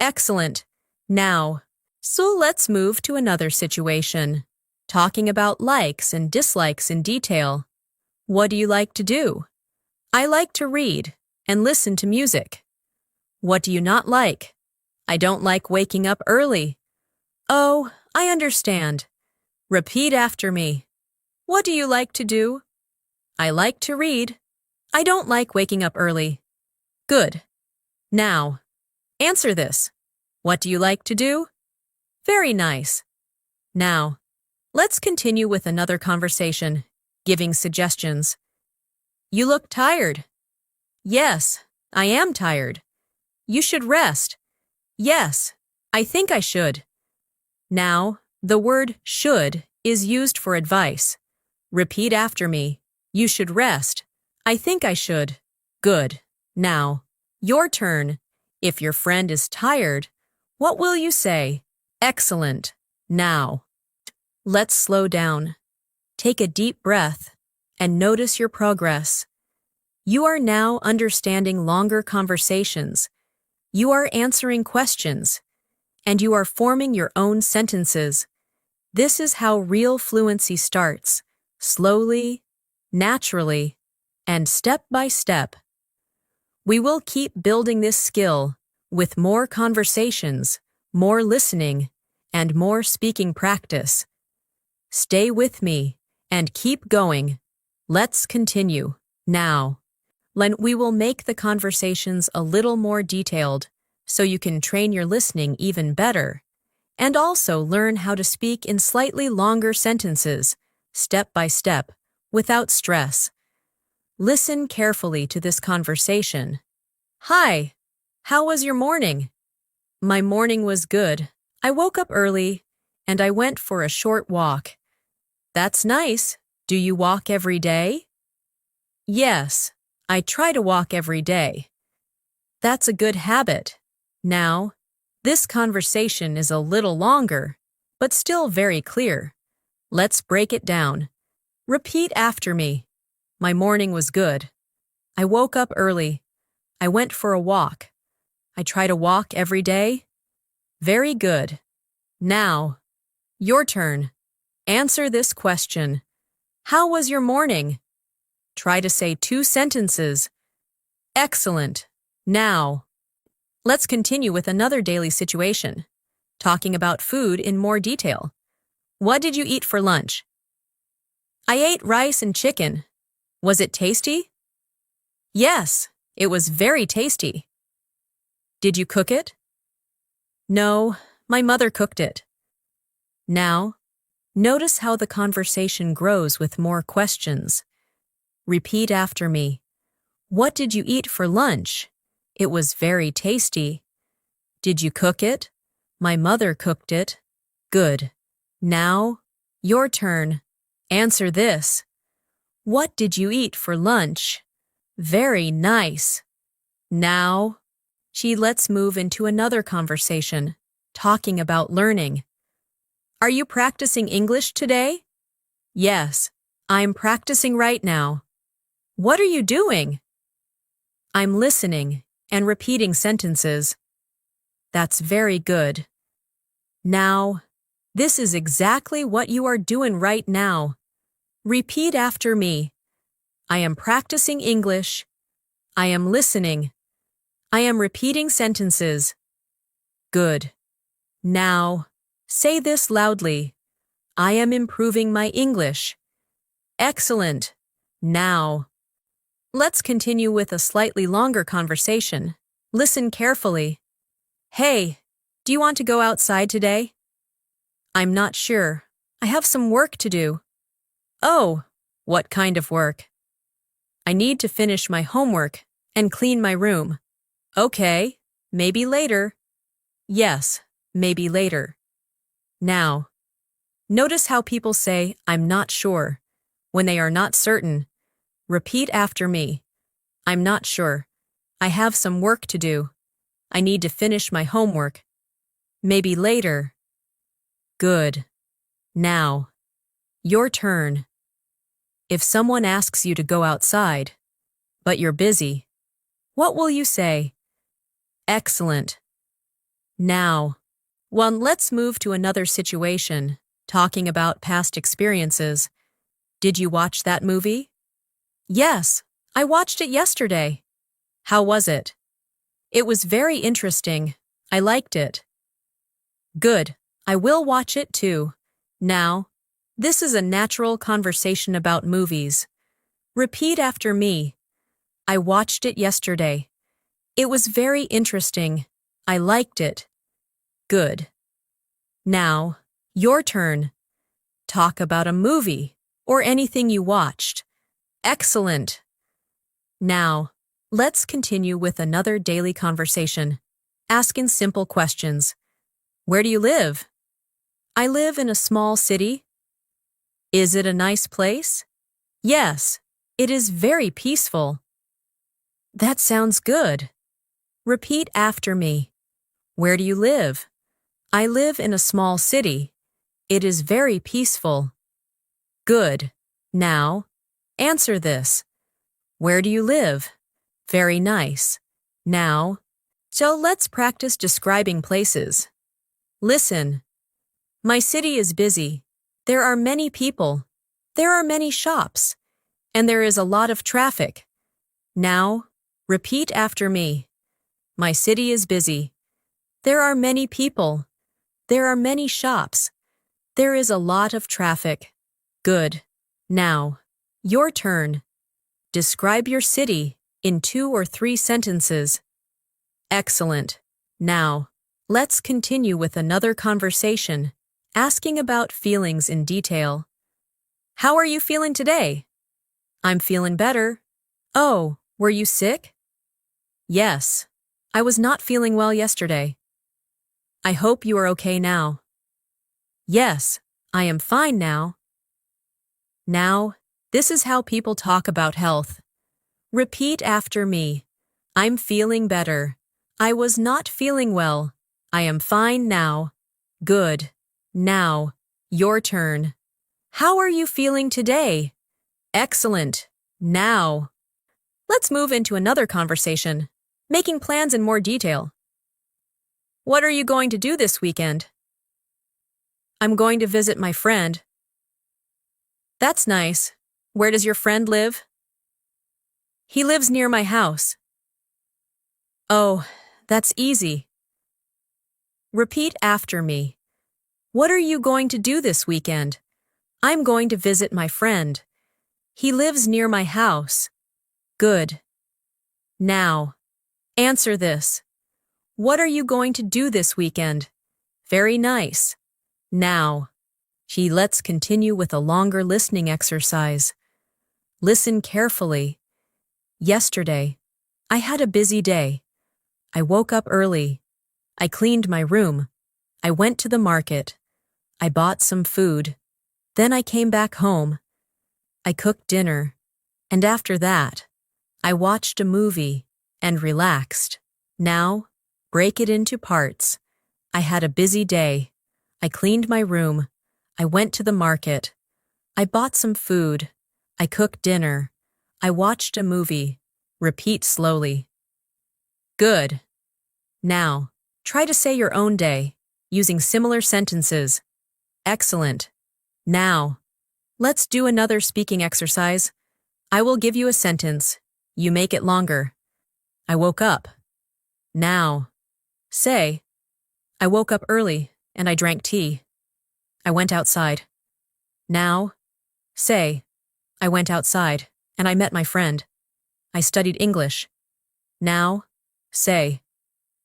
Excellent. Now, so let's move to another situation. Talking about likes and dislikes in detail. What do you like to do? I like to read and listen to music. What do you not like? I don't like waking up early. Oh, I understand. Repeat after me. What do you like to do? I like to read. I don't like waking up early. Good. Now, answer this. What do you like to do? Very nice. Now, let's continue with another conversation, giving suggestions. You look tired. Yes, I am tired. You should rest. Yes, I think I should. Now, the word should is used for advice. Repeat after me. You should rest. I think I should. Good. Now, your turn. If your friend is tired, what will you say? Excellent. Now. Let's slow down. Take a deep breath and notice your progress. You are now understanding longer conversations. You are answering questions, and you are forming your own sentences. This is how real fluency starts, slowly, naturally, and step by step. We will keep building this skill with more conversations, more listening, and more speaking practice. Stay with me and keep going. Let's continue. Now, we will make the conversations a little more detailed so you can train your listening even better, and also learn how to speak in slightly longer sentences, step by step, without stress. Listen carefully to this conversation. Hi, how was your morning? My morning was good. I woke up early, and I went for a short walk. That's nice. Do you walk every day? Yes, I try to walk every day. That's a good habit. Now, this conversation is a little longer, but still very clear. Let's break it down. Repeat after me. My morning was good. I woke up early. I went for a walk. I try to walk every day. Very good. Now, your turn. Answer this question. How was your morning? Try to say 2 sentences. Excellent. Now, let's continue with another daily situation, talking about food in more detail. What did you eat for lunch? I ate rice and chicken. Was it tasty? Yes, it was very tasty. Did you cook it? No, my mother cooked it. Now, notice how the conversation grows with more questions. Repeat after me. What did you eat for lunch? It was very tasty. Did you cook it? My mother cooked it. Good. Now, your turn. Answer this. What did you eat for lunch? Very nice. Now, let's move into another conversation, talking about learning. Are you practicing English today? Yes, I'm practicing right now. What are you doing? I'm listening and repeating sentences. That's very good. Now, this is exactly what you are doing right now. Repeat after me. I am practicing English. I am listening. I am repeating sentences. Good. Now, say this loudly. I am improving my English. Excellent. Now, let's continue with a slightly longer conversation. Listen carefully. Hey, do you want to go outside today? I'm not sure. I have some work to do. Oh, what kind of work? I need to finish my homework and clean my room. Okay, maybe later. Yes, maybe later. Now, notice how people say, I'm not sure, when they are not certain. Repeat after me. I'm not sure. I have some work to do. I need to finish my homework. Maybe later. Good. Now, your turn. If someone asks you to go outside, but you're busy, what will you say? Excellent. Now, let's move to another situation, talking about past experiences. Did you watch that movie? Yes, I watched it yesterday. How was it? It was very interesting. I liked it. Good. I will watch it too. Now, this is a natural conversation about movies. Repeat after me. I watched it yesterday. It was very interesting. I liked it. Good. Now, your turn. Talk about a movie or anything you watched. Excellent. Now, let's continue with another daily conversation, asking simple questions. Where do you live? I live in a small city. Is it a nice place? Yes, it is very peaceful. That sounds good. Repeat after me. Where do you live? I live in a small city. It is very peaceful. Good. Now, answer this. Where do you live? Very nice. Now, let's practice describing places. Listen. My city is busy. There are many people. There are many shops. And there is a lot of traffic. Now, repeat after me. My city is busy. There are many people. There are many shops. There is a lot of traffic. Good. Now, your turn. Describe your city in 2 or 3 sentences. Excellent. Now, let's continue with another conversation, asking about feelings in detail. How are you feeling today? I'm feeling better. Oh, were you sick? Yes, I was not feeling well yesterday. I hope you are okay now. Yes, I am fine now. Now, this is how people talk about health. Repeat after me. I'm feeling better. I was not feeling well. I am fine now. Good. Now, your turn. How are you feeling today? Excellent. Now, let's move into another conversation, Making plans in more detail. What are you going to do this weekend? I'm going to visit my friend. That's nice. Where does your friend live? He lives near my house. Oh, that's easy. Repeat after me. What are you going to do this weekend? I'm going to visit my friend. He lives near my house. Good. Now, answer this. What are you going to do this weekend? Very nice. Now, let's continue with a longer listening exercise. Listen carefully. Yesterday, I had a busy day. I woke up early. I cleaned my room. I went to the market. I bought some food. Then I came back home. I cooked dinner. And after that, I watched a movie and relaxed. Now, break it into parts. I had a busy day. I cleaned my room. I went to the market. I bought some food. I cooked dinner. I watched a movie. Repeat slowly. Good. Now, try to say your own day, using similar sentences. Excellent. Now, let's do another speaking exercise. I will give you a sentence. You make it longer. I woke up. Now, say, I woke up early and I drank tea. I went outside. Now, say, I went outside and I met my friend. I studied English. Now, say,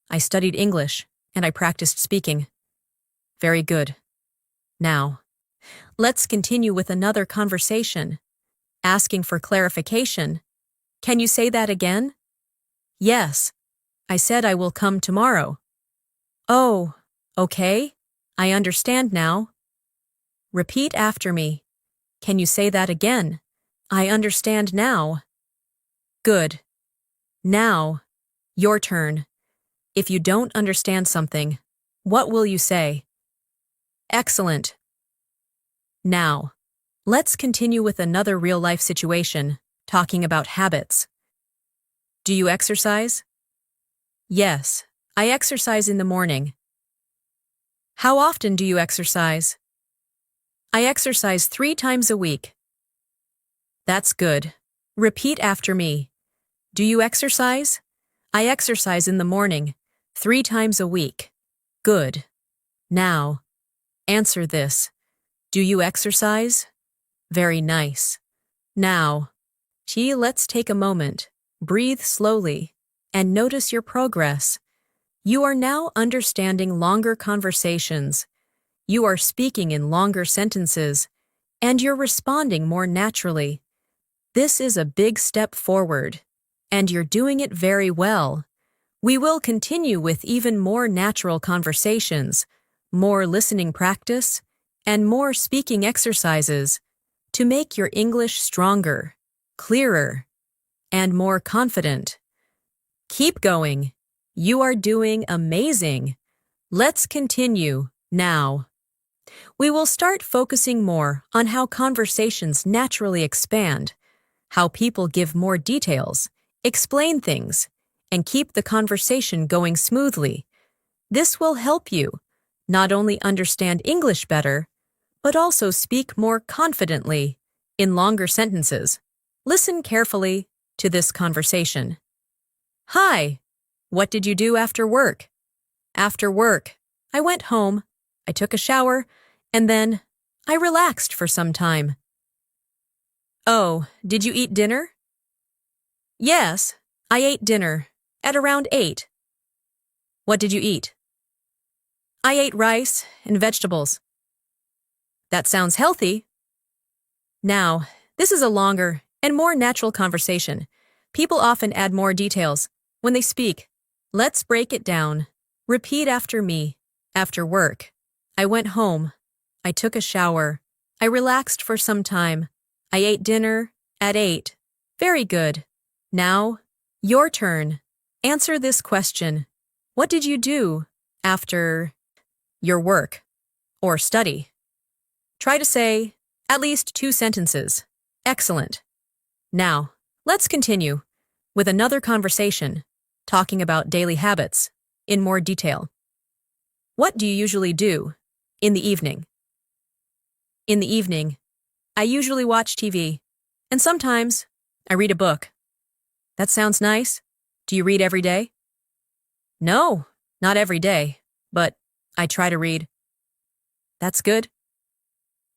I studied English and I practiced speaking. Very good. Now, let's continue with another conversation. Asking for clarification. Can you say that again? Yes. I said I will come tomorrow. Oh, okay. I understand now. Repeat after me. Can you say that again? I understand now. Good. Now, your turn. If you don't understand something, what will you say? Excellent. Now, let's continue with another real-life situation, talking about habits. Do you exercise? Yes, I exercise in the morning. How often do you exercise? I exercise 3 times a week. That's good. Repeat after me. Do you exercise? I exercise in the morning, 3 times a week. Good. Now, answer this. Do you exercise? Very nice. Now, let's take a moment, breathe slowly, and notice your progress. You are now understanding longer conversations. You are speaking in longer sentences, and you're responding more naturally. This is a big step forward, and you're doing it very well. We will continue with even more natural conversations, more listening practice, and more speaking exercises to make your English stronger, clearer, and more confident. Keep going. You are doing amazing. Let's continue now. We will start focusing more on how conversations naturally expand, how people give more details, explain things, and keep the conversation going smoothly. This will help you not only understand English better, but also speak more confidently in longer sentences. Listen carefully to this conversation. Hi, what did you do after work? After work, I went home, I took a shower, and then I relaxed for some time. Oh, did you eat dinner? Yes, I ate dinner at around 8. What did you eat? I ate rice and vegetables. That sounds healthy. Now, this is a longer and more natural conversation. People often add more details when they speak. Let's break it down. Repeat after me. After work, I went home. I took a shower. I relaxed for some time. I ate dinner at 8. Very good. Now, your turn. Answer this question. What did you do after your work or study? Try to say at least 2 sentences. Excellent. Now, let's continue with another conversation. talking about daily habits in more detail. What do you usually do in the evening? In the evening, I usually watch TV, and sometimes I read a book. That sounds nice. Do you read every day? No, not every day, but I try to read. That's good.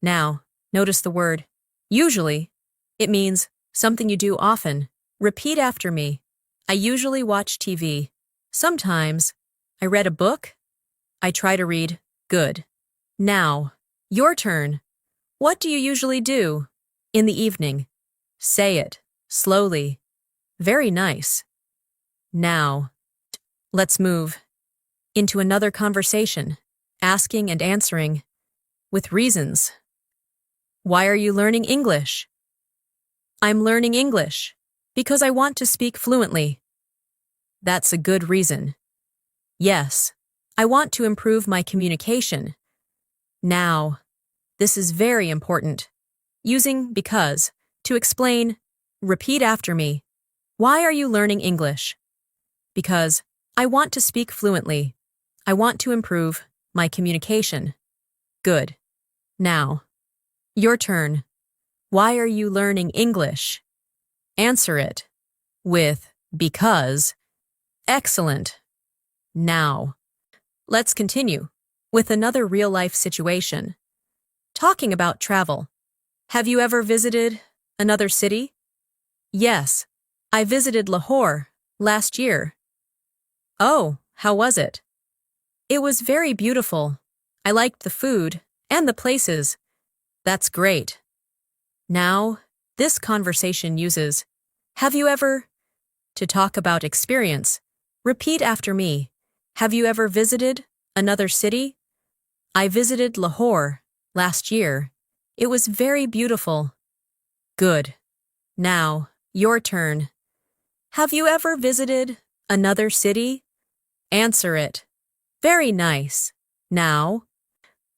Now, notice the word usually. It means something you do often. Repeat after me. I usually watch TV. Sometimes I read a book. I try to read. Good. Now, your turn. What do you usually do in the evening? Say it slowly. Very nice. Now, let's move into another conversation, asking and answering with reasons. Why are you learning English? I'm learning English because I want to speak fluently. That's a good reason. Yes, I want to improve my communication. Now, this is very important. Using because to explain, repeat after me. Why are you learning English? Because I want to speak fluently. I want to improve my communication. Good. Now, your turn. Why are you learning English? Answer it with because. Excellent. Now, let's continue with another real-life situation. Talking about travel. Have you ever visited another city? Yes, I visited Lahore last year. Oh, how was it? It was very beautiful. I liked the food and the places. That's great. Now, this conversation uses have you ever to talk about experience. Repeat after me. Have you ever visited another city? I visited Lahore last year. It was very beautiful. Good. Now, your turn. Have you ever visited another city? Answer it. Very nice. Now,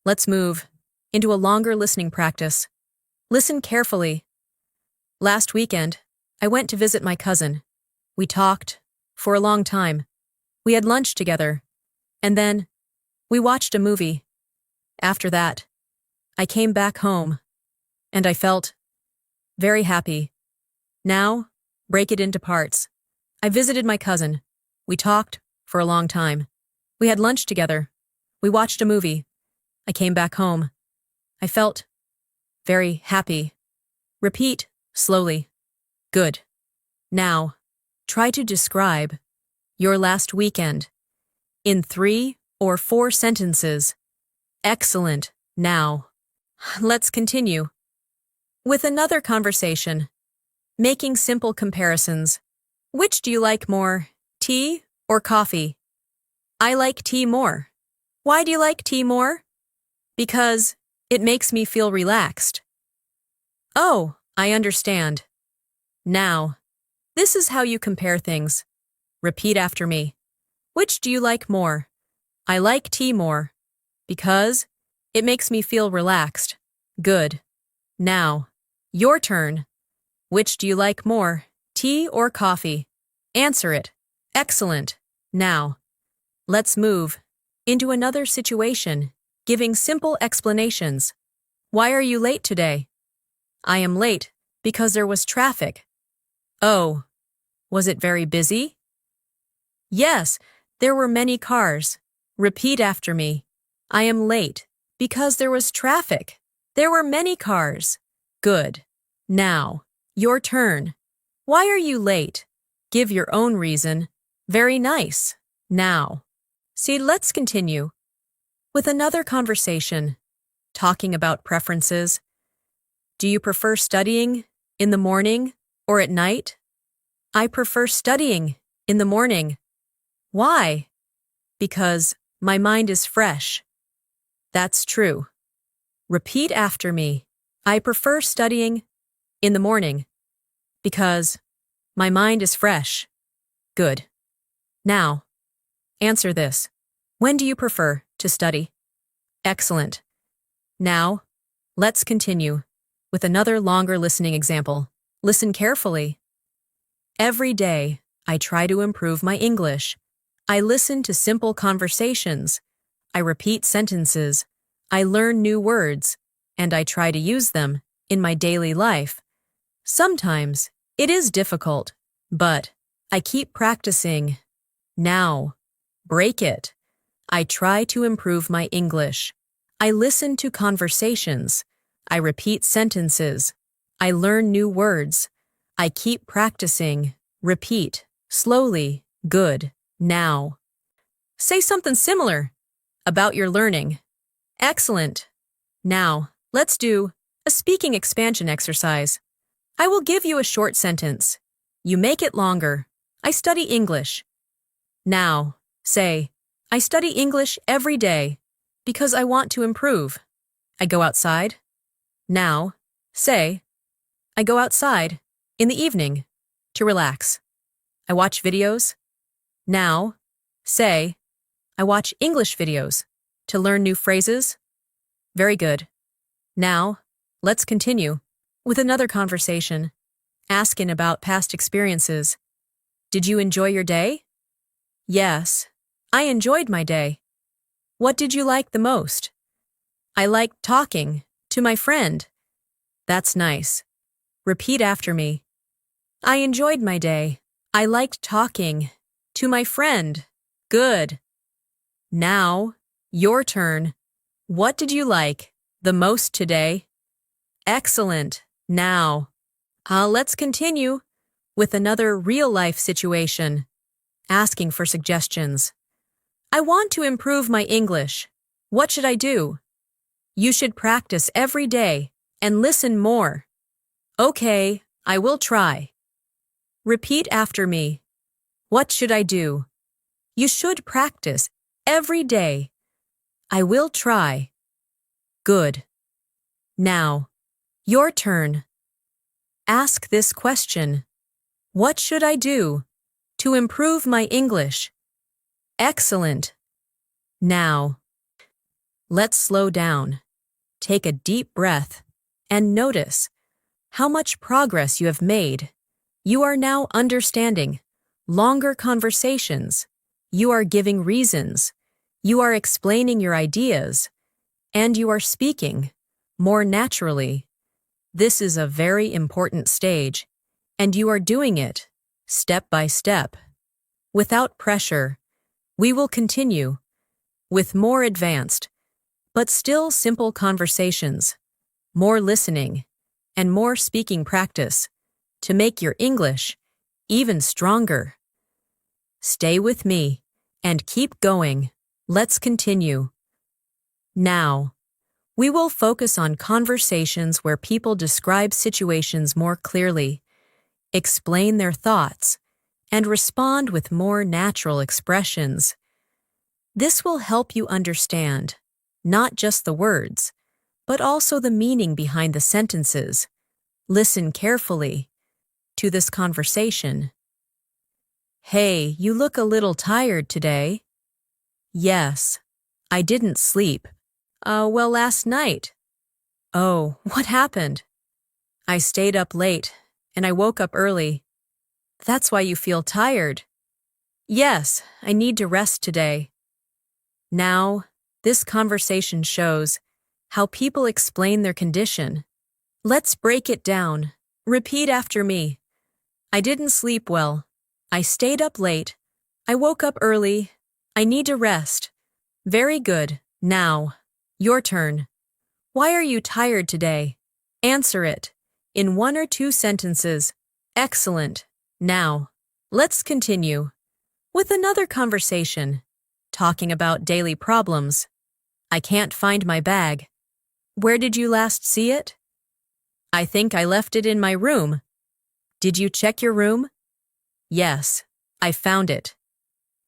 let's move into a longer listening practice. Listen carefully. Last weekend, I went to visit my cousin. We talked for a long time. We had lunch together, and then we watched a movie. After that, I came back home, and I felt very happy. Now, break it into parts. I visited my cousin. We talked for a long time. We had lunch together. We watched a movie. I came back home. I felt very happy. Repeat slowly. Good. Now, try to describe your last weekend in 3 or 4 sentences. Excellent. Now, let's continue with another conversation. Making simple comparisons. Which do you like more, tea or coffee? I like tea more. Why do you like tea more? Because it makes me feel relaxed. Oh, I understand. Now, this is how you compare things. Repeat after me. Which do you like more? I like tea more. Because it makes me feel relaxed. Good. Now, your turn. Which do you like more, tea or coffee? Answer it. Excellent. Now, let's move into another situation, giving simple explanations. Why are you late today? I am late because there was traffic. Oh, was it very busy? Yes, there were many cars. Repeat after me. I am late because there was traffic. There were many cars. Good. Now, your turn. Why are you late? Give your own reason. Very nice. Now, see, let's continue with another conversation, talking about preferences. Do you prefer studying in the morning or at night? I prefer studying in the morning. Why? Because my mind is fresh. That's true. Repeat after me. I prefer studying in the morning because my mind is fresh. Good. Now, answer this. When do you prefer to study? Excellent. Now, let's continue with another longer listening example. Listen carefully. Every day, I try to improve my English. I listen to simple conversations. I repeat sentences. I learn new words, and I try to use them in my daily life. Sometimes it is difficult, but I keep practicing. Now, break it. I try to improve my English. I listen to conversations. I repeat sentences. I learn new words. I keep practicing. Repeat. Slowly. Good. Now. Say something similar about your learning. Excellent. Now, let's do a speaking expansion exercise. I will give you a short sentence. You make it longer. I study English. Now, say, I study English every day because I want to improve. I go outside. Now, say, I go outside in the evening to relax. I watch videos. Now, say, I watch English videos to learn new phrases. Very good. Now, let's continue with another conversation. Asking about past experiences. Did you enjoy your day? Yes, I enjoyed my day. What did you like the most? I liked talking to my friend. That's nice. Repeat after me. I enjoyed my day. I liked talking to my friend. Good. Now, your turn. What did you like the most today? Excellent. Now, let's continue with another real-life situation. Asking for suggestions. I want to improve my English. What should I do? You should practice every day and listen more. Okay, I will try. Repeat after me. What should I do? You should practice every day. I will try. Good. Now, your turn. Ask this question. What should I do to improve my English? Excellent. Now, let's slow down. Take a deep breath and notice how much progress you have made. You are now understanding longer conversations. You are giving reasons. You are explaining your ideas. And you are speaking more naturally. This is a very important stage, and you are doing it step by step. Without pressure, we will continue with more advanced, but still simple conversations, more listening, and more speaking practice to make your English even stronger. Stay with me and keep going. Let's continue. Now, we will focus on conversations where people describe situations more clearly, explain their thoughts, and respond with more natural expressions. This will help you understand not just the words, but also the meaning behind the sentences. Listen carefully to this conversation. Hey, you look a little tired today. Yes, I didn't sleep. Well, last night. Oh, what happened? I stayed up late, and I woke up early. That's why you feel tired. Yes, I need to rest today. Now, this conversation shows how people explain their condition. Let's break it down. Repeat after me. I didn't sleep well. I stayed up late. I woke up early. I need to rest. Very good. Now, your turn. Why are you tired today? Answer it in 1 or 2 sentences. Excellent. Now, let's continue with another conversation, talking about daily problems. I can't find my bag. Where did you last see it? I think I left it in my room. Did you check your room? Yes, I found it.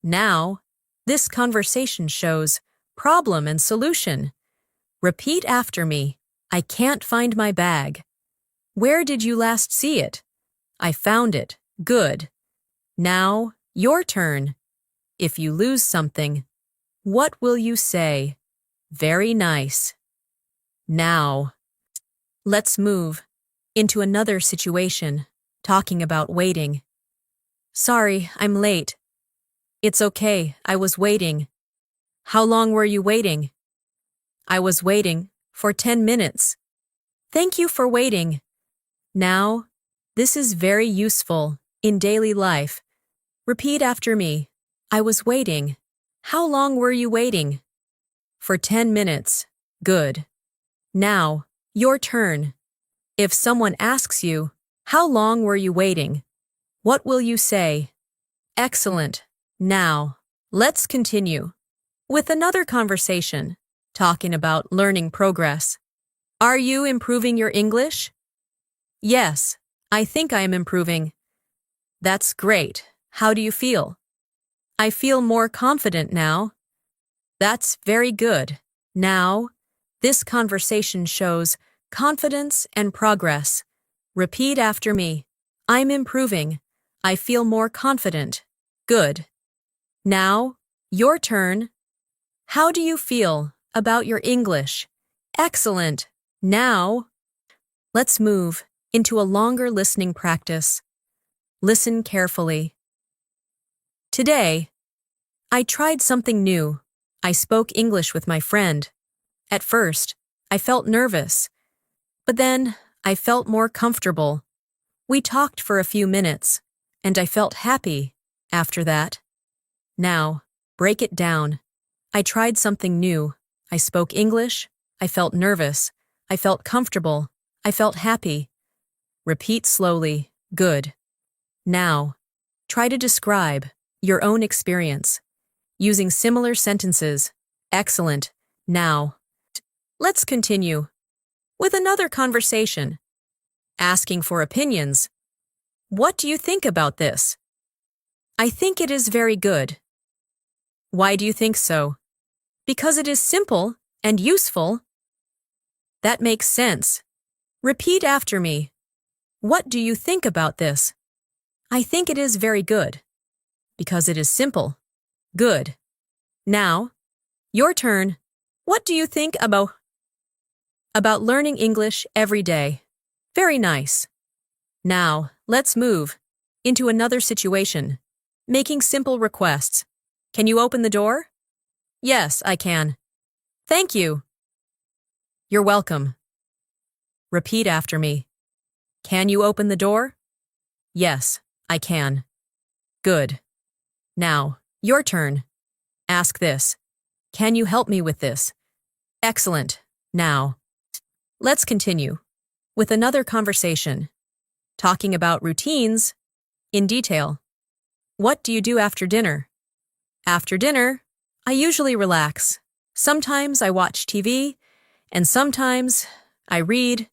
Now, this conversation shows problem and solution. Repeat after me. I can't find my bag. Where did you last see it? I found it. Good. Now, your turn. If you lose something, what will you say? Very nice. Now, let's move into another situation, talking about waiting. Sorry, I'm late. It's okay, I was waiting. How long were you waiting? I was waiting for 10 minutes. Thank you for waiting. Now, this is very useful in daily life. Repeat after me. I was waiting. How long were you waiting? For 10 minutes. Good. Now, your turn. If someone asks you, how long were you waiting? What will you say? Excellent. Now, let's continue with another conversation, talking about learning progress. Are you improving your English? Yes, I think I am improving. That's great. How do you feel? I feel more confident now. That's very good. Now, this conversation shows confidence and progress. Repeat after me. I'm improving. I feel more confident. Good. Now, your turn. How do you feel about your English? Excellent. Now, let's move into a longer listening practice. Listen carefully. Today, I tried something new. I spoke English with my friend. At first, I felt nervous, but then I felt more comfortable. We talked for a few minutes, and I felt happy after that. Now, break it down. I tried something new. I spoke English. I felt nervous. I felt comfortable. I felt happy. Repeat slowly. Good. Now, try to describe your own experience using similar sentences. Excellent. Now, let's continue with another conversation. Asking for opinions. What do you think about this? I think it is very good. Why do you think so? Because it is simple and useful. That makes sense. Repeat after me. What do you think about this? I think it is very good. Because it is simple. Good. Now, your turn. What do you think about learning English every day? Very nice. Now, let's move into another situation. Making simple requests. Can you open the door? Yes, I can. Thank you. You're welcome. Repeat after me. Can you open the door? Yes, I can. Good. Now, your turn. Ask this. Can you help me with this? Excellent. Now, let's continue with another conversation, talking about routines in detail. What do you do after dinner? After dinner, I usually relax. Sometimes I watch TV, and sometimes I read.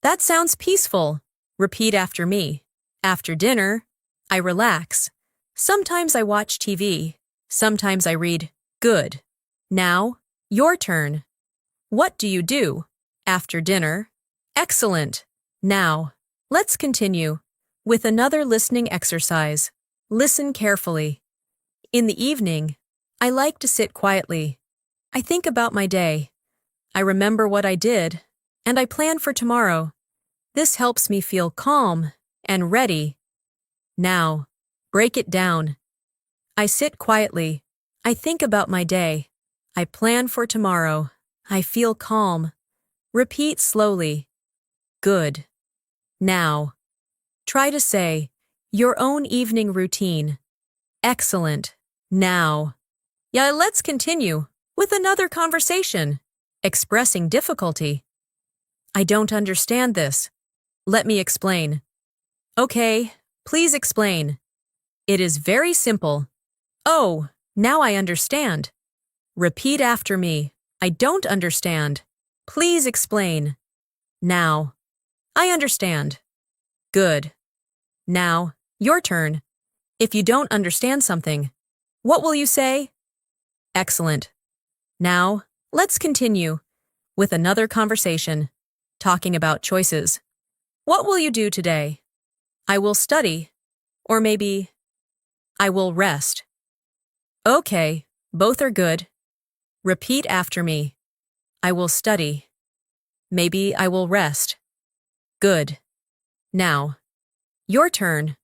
That sounds peaceful. Repeat after me. After dinner, I relax. Sometimes I watch TV. Sometimes I read. Good. Now, your turn. What do you do after dinner? Excellent. Now, let's continue with another listening exercise. Listen carefully. In the evening, I like to sit quietly. I think about my day. I remember what I did, and I plan for tomorrow. This helps me feel calm and ready. Now, break it down. I sit quietly. I think about my day. I plan for tomorrow. I feel calm. Repeat slowly. Good. Now, try to say your own evening routine. Excellent. Now, let's continue with another conversation. Expressing difficulty. I don't understand this. Let me explain. Okay, please explain. It is very simple. Oh, now I understand. Repeat after me. I don't understand. Please explain. Now, I understand. Good. Now, your turn. If you don't understand something, what will you say? Excellent. Now, let's continue with another conversation, talking about choices. What will you do today? I will study, or maybe I will rest. Okay, both are good. Repeat after me. I will study. Maybe I will rest. Good. Now, your turn.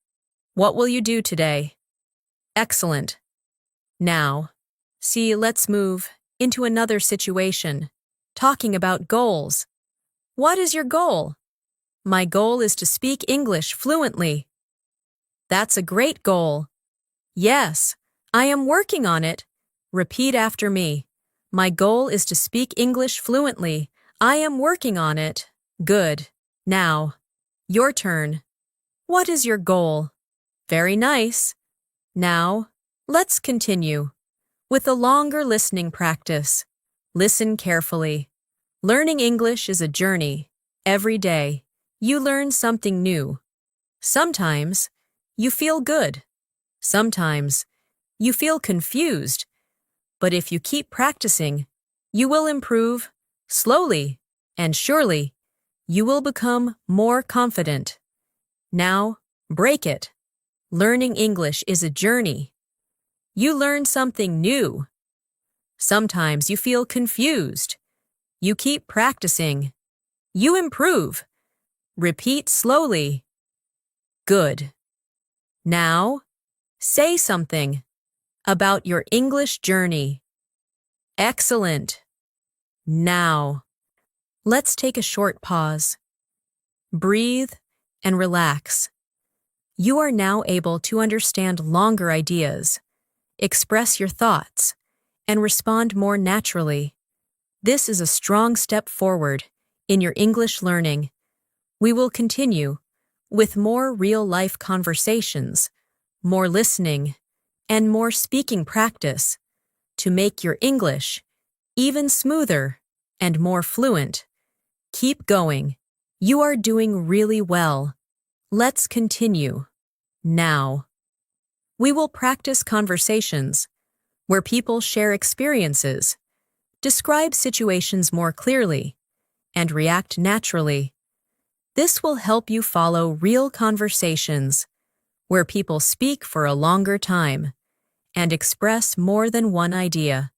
What will you do today? Excellent. Now, let's move into another situation, talking about goals. What is your goal? My goal is to speak English fluently. That's a great goal. Yes, I am working on it. Repeat after me. My goal is to speak English fluently. I am working on it. Good. Now, your turn. What is your goal? Very nice. Now, let's continue with a longer listening practice. Listen carefully. Learning English is a journey. Every day, you learn something new. Sometimes, you feel good. Sometimes, you feel confused. But if you keep practicing, you will improve. Slowly and surely, you will become more confident. Now, break it. Learning English is a journey. You learn something new. Sometimes you feel confused. You keep practicing. You improve. Repeat slowly. Good. Now, say something about your English journey. Excellent. Now, let's take a short pause. Breathe and relax. You are now able to understand longer ideas, express your thoughts, and respond more naturally. This is a strong step forward in your English learning. We will continue with more real-life conversations, more listening, and more speaking practice to make your English even smoother and more fluent. Keep going. You are doing really well. Let's continue. Now, we will practice conversations where people share experiences, describe situations more clearly, and react naturally. This will help you follow real conversations where people speak for a longer time and express more than one idea.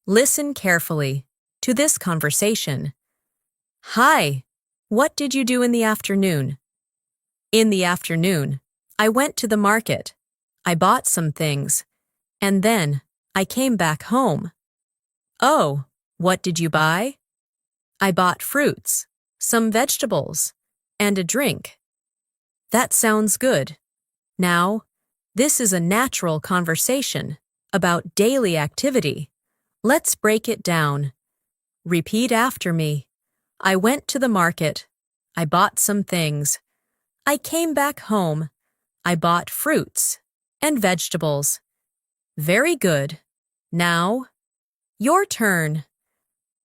Listen carefully to this conversation. Hi, what did you do in the afternoon? In the afternoon, I went to the market. I bought some things, and then I came back home. Oh, what did you buy? I bought fruits, some vegetables, and a drink. That sounds good. Now, this is a natural conversation about daily activity. Let's break it down. Repeat after me. I went to the market. I bought some things. I came back home. I bought fruits and vegetables. Very good. Now, your turn.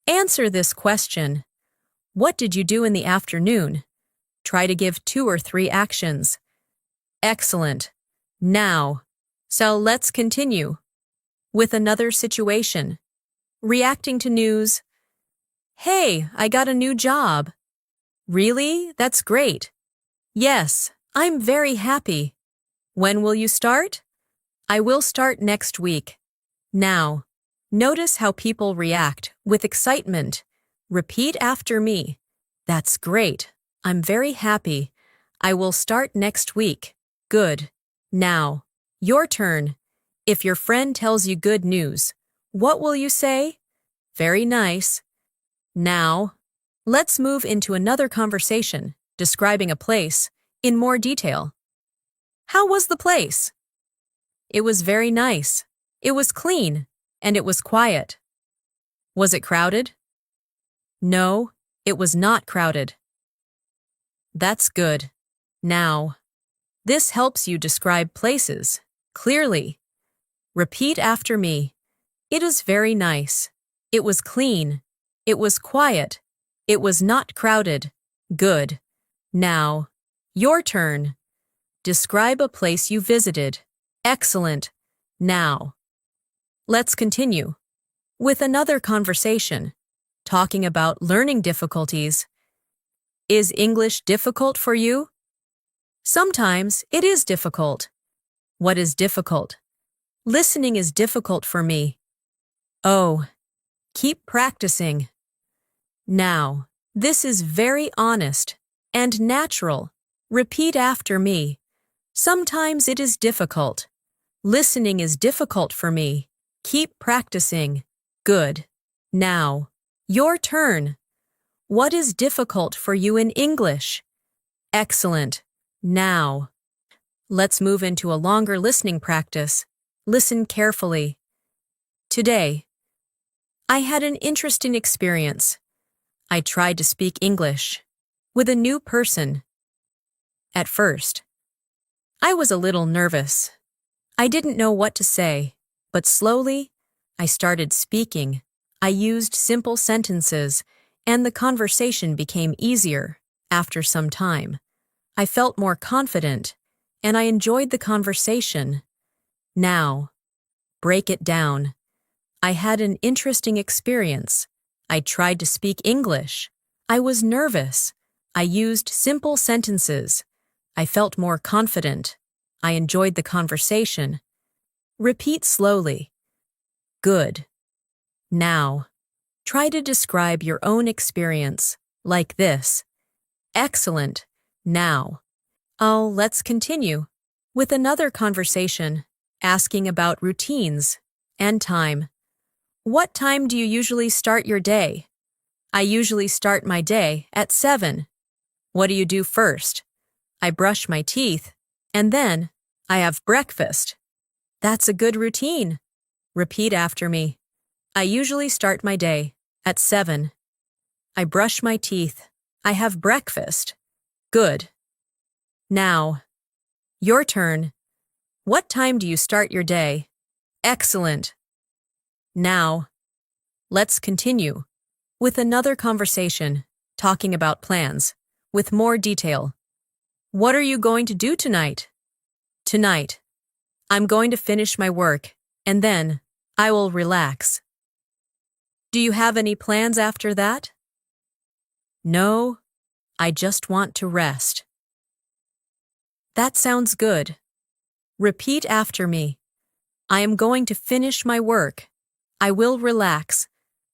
Answer this question. What did you do in the afternoon? Try to give 2 or 3 actions. Excellent. Now, so let's continue with another situation. Reacting to news. Hey, I got a new job. Really? That's great. Yes, I'm very happy. When will you start? I will start next week. Now, notice how people react with excitement. Repeat after me. That's great. I'm very happy. I will start next week. Good. Now, your turn. If your friend tells you good news, what will you say? Very nice. Now, let's move into another conversation, describing a place in more detail. How was the place? It was very nice. It was clean, and it was quiet. Was it crowded? No, it was not crowded. That's good. Now, this helps you describe places clearly. Repeat after me. It is very nice. It was clean. It was quiet. It was not crowded. Good. Now, your turn. Describe a place you visited. Excellent. Now, let's continue with another conversation, talking about learning difficulties. Is English difficult for you? Sometimes it is difficult. What is difficult? Listening is difficult for me. Oh, keep practicing. Now, this is very honest and natural. Repeat after me. Sometimes it is difficult. Listening is difficult for me. Keep practicing. Good. Now, your turn. What is difficult for you in English? Excellent. Now, let's move into a longer listening practice. Listen carefully. Today, I had an interesting experience. I tried to speak English with a new person. At first, I was a little nervous. I didn't know what to say, but slowly, I started speaking. I used simple sentences, and the conversation became easier. After some time, I felt more confident, and I enjoyed the conversation. Now, break it down. I had an interesting experience. I tried to speak English. I was nervous. I used simple sentences. I felt more confident. I enjoyed the conversation. Repeat slowly. Good. Now, try to describe your own experience, like this. Excellent. Now. Let's continue with another conversation, asking about routines and time. What time do you usually start your day? I usually start my day at 7. What do you do first? I brush my teeth, and then I have breakfast. That's a good routine. Repeat after me. I usually start my day at 7. I brush my teeth. I have breakfast. Good. Now, your turn. What time do you start your day? Excellent. Now, let's continue with another conversation, talking about plans, with more detail. What are you going to do tonight? Tonight, I'm going to finish my work, and then I will relax. Do you have any plans after that? No, I just want to rest. That sounds good. Repeat after me. I am going to finish my work. I will relax.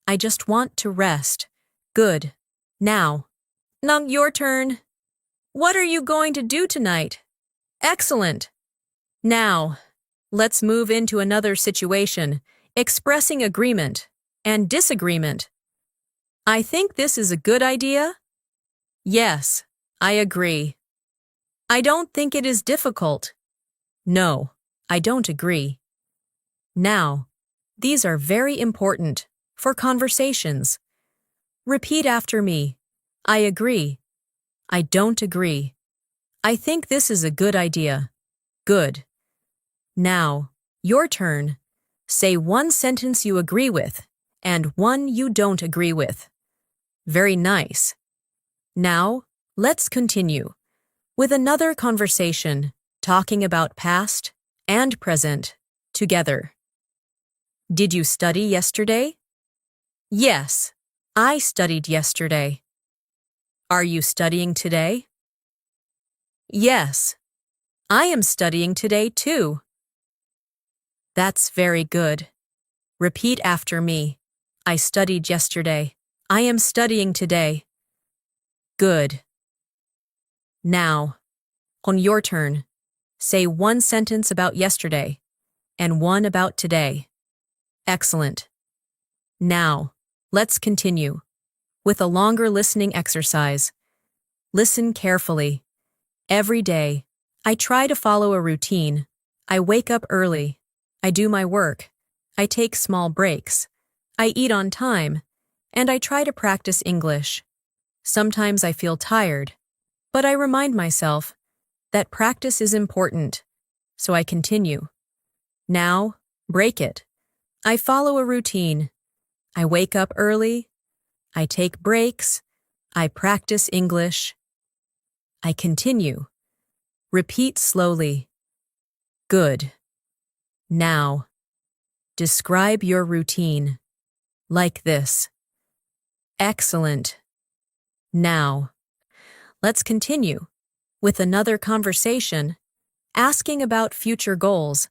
I just want to rest. Good. Now, your turn. What are you going to do tonight? Excellent. Now, let's move into another situation, expressing agreement and disagreement. I think this is a good idea. Yes, I agree. I don't think it is difficult. No, I don't agree. Now, these are very important for conversations. Repeat after me. I agree. I don't agree. I think this is a good idea. Good. Now, your turn. Say one sentence you agree with and one you don't agree with. Very nice. Now, let's continue with another conversation, talking about past and present together. Did you study yesterday? Yes, I studied yesterday. Are you studying today? Yes, I am studying today too. That's very good. Repeat after me. I studied yesterday. I am studying today. Good. Now, on your turn, say one sentence about yesterday and one about today. Excellent. Now, let's continue with a longer listening exercise. Listen carefully. Every day, I try to follow a routine. I wake up early. I do my work. I take small breaks. I eat on time. And I try to practice English. Sometimes I feel tired, but I remind myself that practice is important, so I continue. Now, break it. I follow a routine. I wake up early. I take breaks. I practice English. I continue. Repeat slowly. Good. Now, describe your routine. Like this. Excellent. Now, let's continue with another conversation, asking about future goals.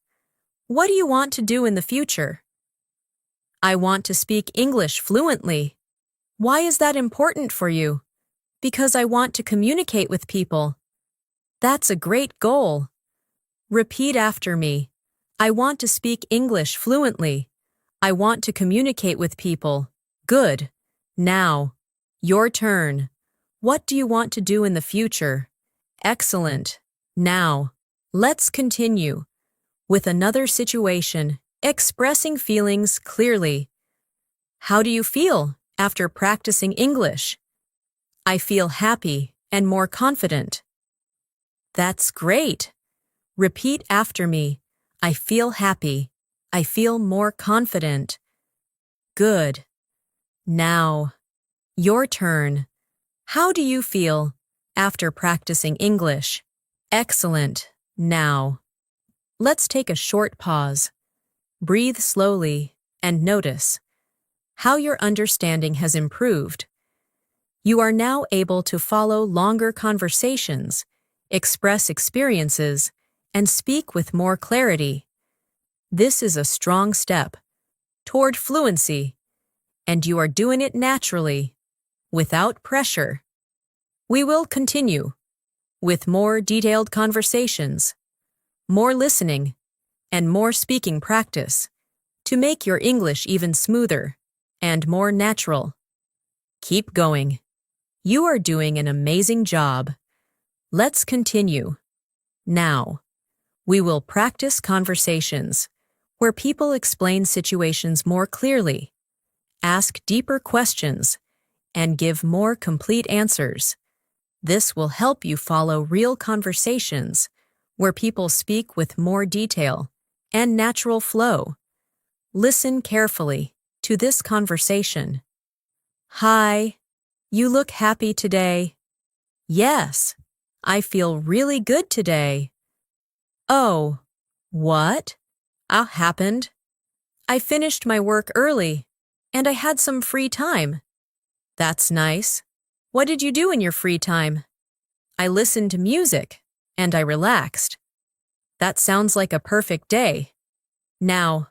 What do you want to do in the future? I want to speak English fluently. Why is that important for you? Because I want to communicate with people. That's a great goal. Repeat after me. I want to speak English fluently. I want to communicate with people. Good. Now, your turn. What do you want to do in the future? Excellent. Now, let's continue with another situation, expressing feelings clearly. How do you feel after practicing English? I feel happy and more confident. That's great. Repeat after me. I feel happy. I feel more confident. Good. Now, your turn. How do you feel after practicing English? Excellent. Now, let's take a short pause. Breathe slowly and notice how your understanding has improved. You are now able to follow longer conversations, express experiences, and speak with more clarity. This is a strong step toward fluency, and you are doing it naturally, without pressure. We will continue with more detailed conversations, more listening, and more speaking practice to make your English even smoother and more natural. Keep going. You are doing an amazing job. Let's continue. Now, we will practice conversations where people explain situations more clearly, ask deeper questions, and give more complete answers. This will help you follow real conversations where people speak with more detail and natural flow. Listen carefully to this conversation. Hi, you look happy today. Yes, I feel really good today. Oh, what? Happened? I finished my work early, and I had some free time. That's nice. What did you do in your free time? I listened to music, and I relaxed. That sounds like a perfect day. Now,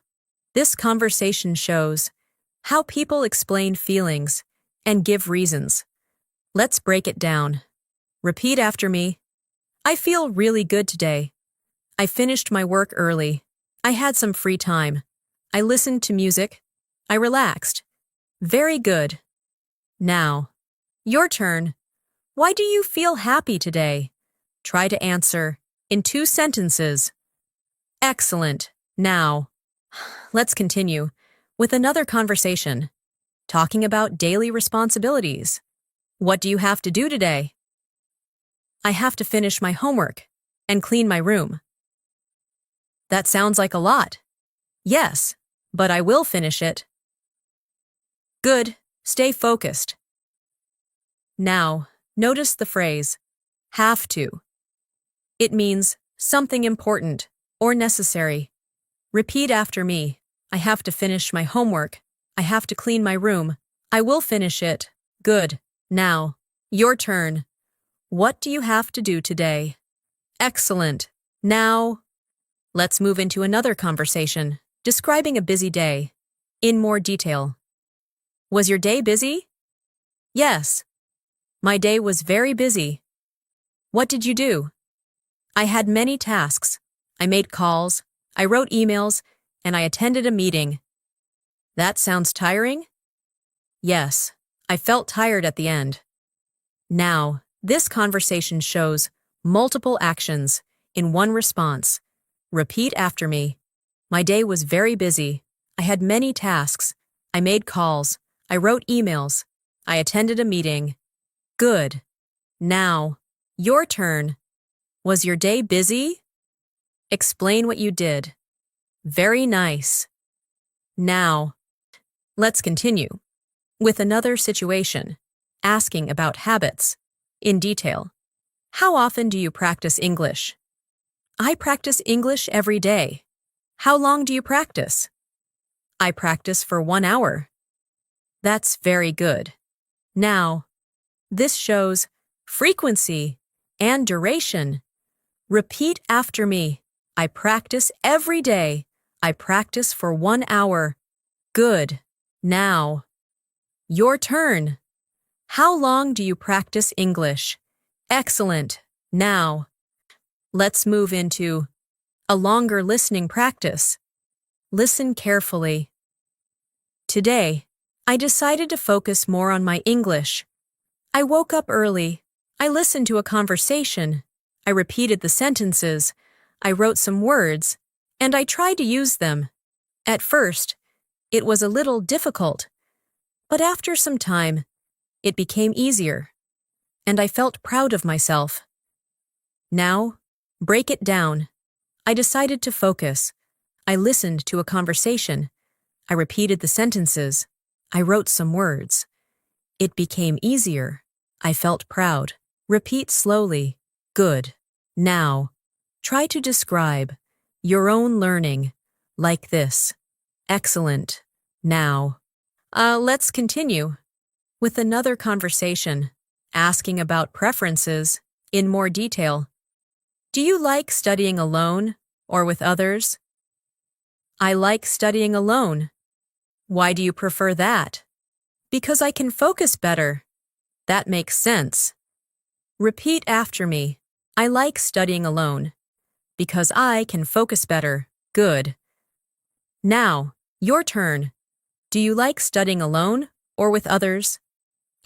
this conversation shows how people explain feelings and give reasons. Let's break it down. Repeat after me. I feel really good today. I finished my work early. I had some free time. I listened to music. I relaxed. Very good. Now, your turn. Why do you feel happy today? Try to answer in 2 sentences. Excellent. Now, let's continue with another conversation, talking about daily responsibilities. What do you have to do today? I have to finish my homework and clean my room. That sounds like a lot. Yes, but I will finish it. Good. Stay focused. Now, notice the phrase, have to. It means something important or necessary. Repeat after me. I have to finish my homework. I have to clean my room. I will finish it. Good. Now, your turn. What do you have to do today? Excellent. Now, let's move into another conversation, describing a busy day in more detail. Was your day busy? Yes. My day was very busy. What did you do? I had many tasks. I made calls, I wrote emails, and I attended a meeting. That sounds tiring? Yes, I felt tired at the end. Now, this conversation shows multiple actions in one response. Repeat after me. My day was very busy. I had many tasks. I made calls. I wrote emails. I attended a meeting. Good. Now, your turn. Was your day busy? Explain what you did. Very nice. Now, let's continue with another situation, asking about habits in detail. How often do you practice English? I practice English every day. How long do you practice? I practice for 1 hour. That's very good. Now, this shows frequency and duration. Repeat after me. I practice every day. I practice for 1 hour. Good. Now, your turn. How long do you practice English? Excellent. Now, let's move into A longer listening practice. Listen carefully. Today, I decided to focus more on my English. I woke up early. I listened to a conversation. I repeated the sentences. I wrote some words, and I tried to use them. At first, it was a little difficult, but after some time, it became easier, and I felt proud of myself. Now, break it down. I decided to focus. I listened to a conversation. I repeated the sentences. I wrote some words. It became easier. I felt proud. Repeat slowly. Good. Now, try to describe your own learning like this. Excellent. Now, let's continue with another conversation, asking about preferences in more detail. Do you like studying alone or with others? I like studying alone. Why do you prefer that? Because I can focus better. That makes sense. Repeat after me. I like studying alone. Because I can focus better. Good. Now, your turn. Do you like studying alone or with others?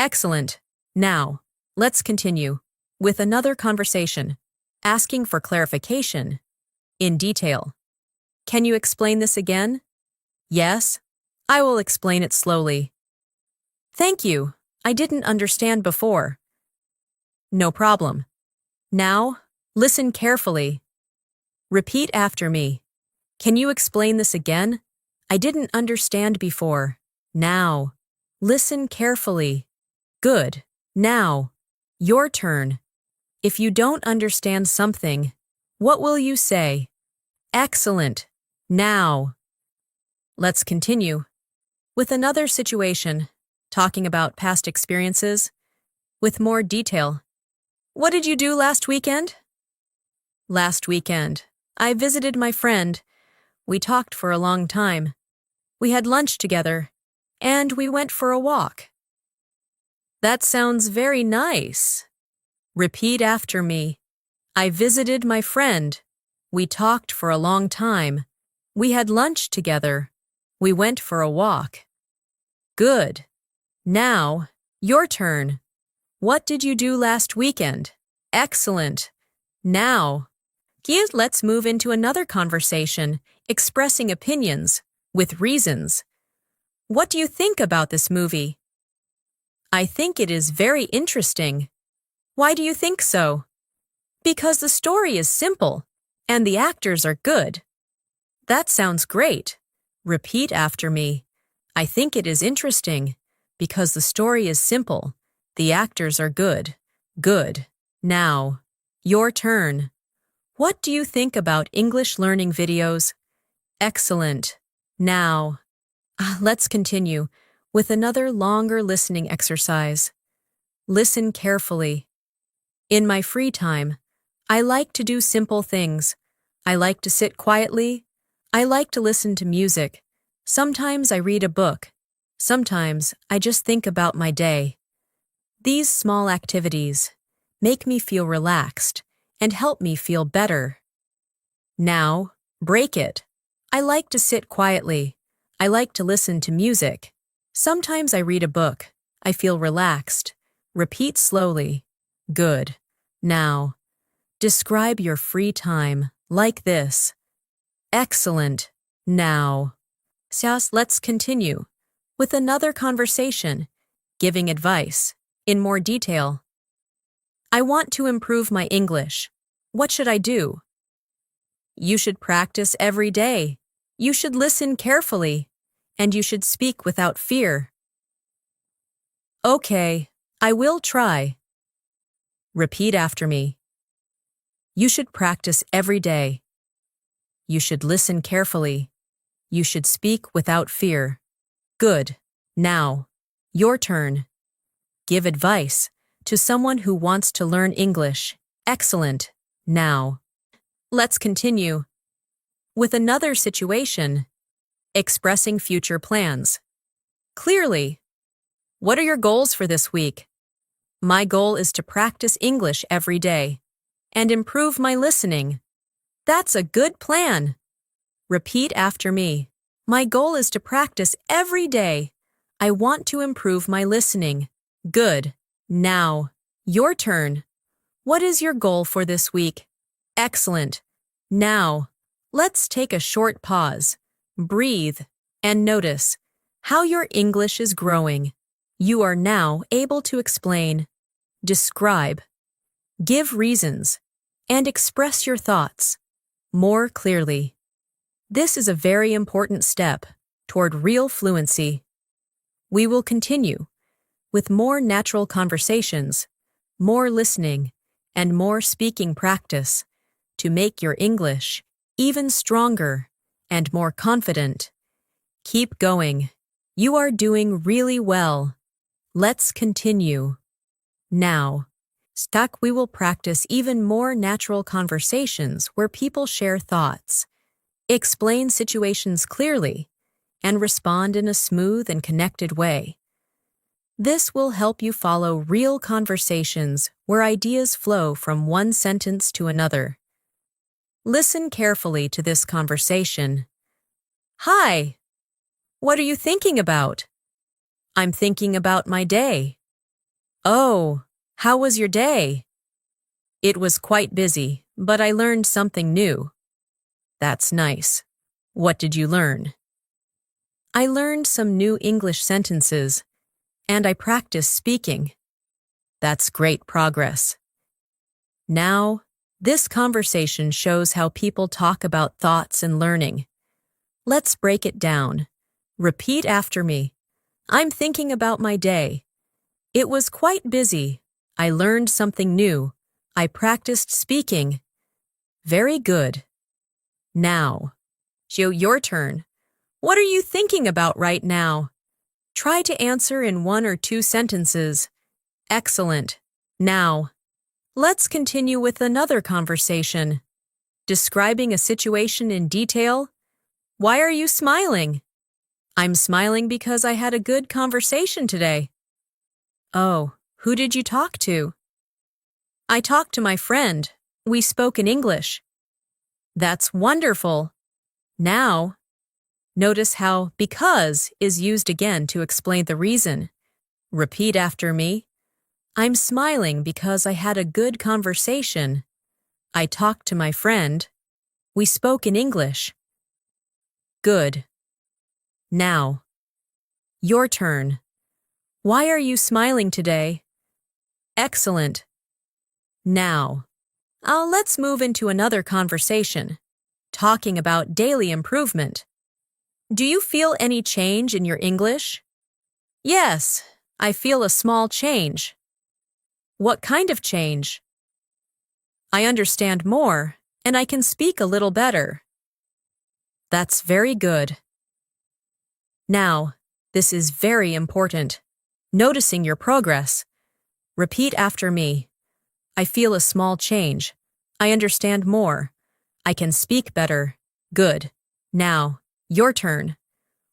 Excellent. Now, let's continue with another conversation, asking for clarification in detail. Can you explain this again? Yes, I will explain it slowly. Thank you. I didn't understand before. No problem. Now, listen carefully. Repeat after me. Can you explain this again? I didn't understand before. Now, listen carefully. Good. Now, your turn. If you don't understand something, what will you say? Excellent. Now. Let's continue with another situation, talking about past experiences with more detail. What did you do last weekend? Last weekend, I visited my friend. We talked for a long time. We had lunch together, and we went for a walk. That sounds very nice. Repeat after me. I visited my friend. We talked for a long time. We had lunch together. We went for a walk. Good. Now, your turn. What did you do last weekend? Excellent. Now, let's move into another conversation, expressing opinions with reasons. What do you think about this movie? I think it is very interesting. Why do you think so? Because the story is simple and the actors are good. That sounds great. Repeat after me. I think it is interesting because the story is simple. The actors are good. Good. Now, your turn. What do you think about English learning videos? Excellent. Now, let's continue with another longer listening exercise. Listen carefully. In my free time, I like to do simple things. I like to sit quietly. I like to listen to music. Sometimes I read a book. Sometimes I just think about my day. These small activities make me feel relaxed and help me feel better. Now, break it. I like to sit quietly. I like to listen to music. Sometimes I read a book. I feel relaxed. Repeat slowly. Good. Now, describe your free time like this. Excellent. Now, let's continue with another conversation, giving advice in more detail. I want to improve my English. What should I do? You should practice every day. You should listen carefully, and you should speak without fear. Okay, I will try. Repeat after me. You should practice every day. You should listen carefully. You should speak without fear. Good. Now, your turn. Give advice to someone who wants to learn English. Excellent. Now, let's continue with another situation, expressing future plans. Clearly, what are your goals for this week? My goal is to practice English every day and improve my listening. That's a good plan. Repeat after me. My goal is to practice every day. I want to improve my listening. Good. Now, your turn. What is your goal for this week? Excellent. Now, let's take a short pause. Breathe and notice how your English is growing. You are now able to explain, describe, give reasons, and express your thoughts more clearly. This is a very important step toward real fluency. We will continue with more natural conversations, more listening, and more speaking practice to make your English even stronger and more confident. Keep going. You are doing really well. Let's continue. Now, we will practice even more natural conversations where people share thoughts, explain situations clearly, and respond in a smooth and connected way. This will help you follow real conversations where ideas flow from one sentence to another. Listen carefully to this conversation. Hi. What are you thinking about? I'm thinking about my day. Oh, how was your day? It was quite busy, but I learned something new. That's nice. What did you learn? I learned some new English sentences, and I practiced speaking. That's great progress. Now, this conversation shows how people talk about thoughts and learning. Let's break it down. Repeat after me. I'm thinking about my day. It was quite busy. I learned something new. I practiced speaking. Very good. Now, Joe, your turn. What are you thinking about right now? Try to answer in 1 or 2 sentences. Excellent. Now, let's continue with another conversation. Describing a situation in detail. Why are you smiling? I'm smiling because I had a good conversation today. Oh, who did you talk to? I talked to my friend. We spoke in English. That's wonderful. Now, notice how because is used again to explain the reason. Repeat after me. I'm smiling because I had a good conversation. I talked to my friend. We spoke in English. Good. Now, your turn. Why are you smiling today? Excellent. Now, let's move into another conversation, talking about daily improvement. Do you feel any change in your English? Yes, I feel a small change. What kind of change? I understand more, and I can speak a little better. That's very good. Now, this is very important. Noticing your progress. Repeat after me. I feel a small change. I understand more. I can speak better. Good. Now, your turn.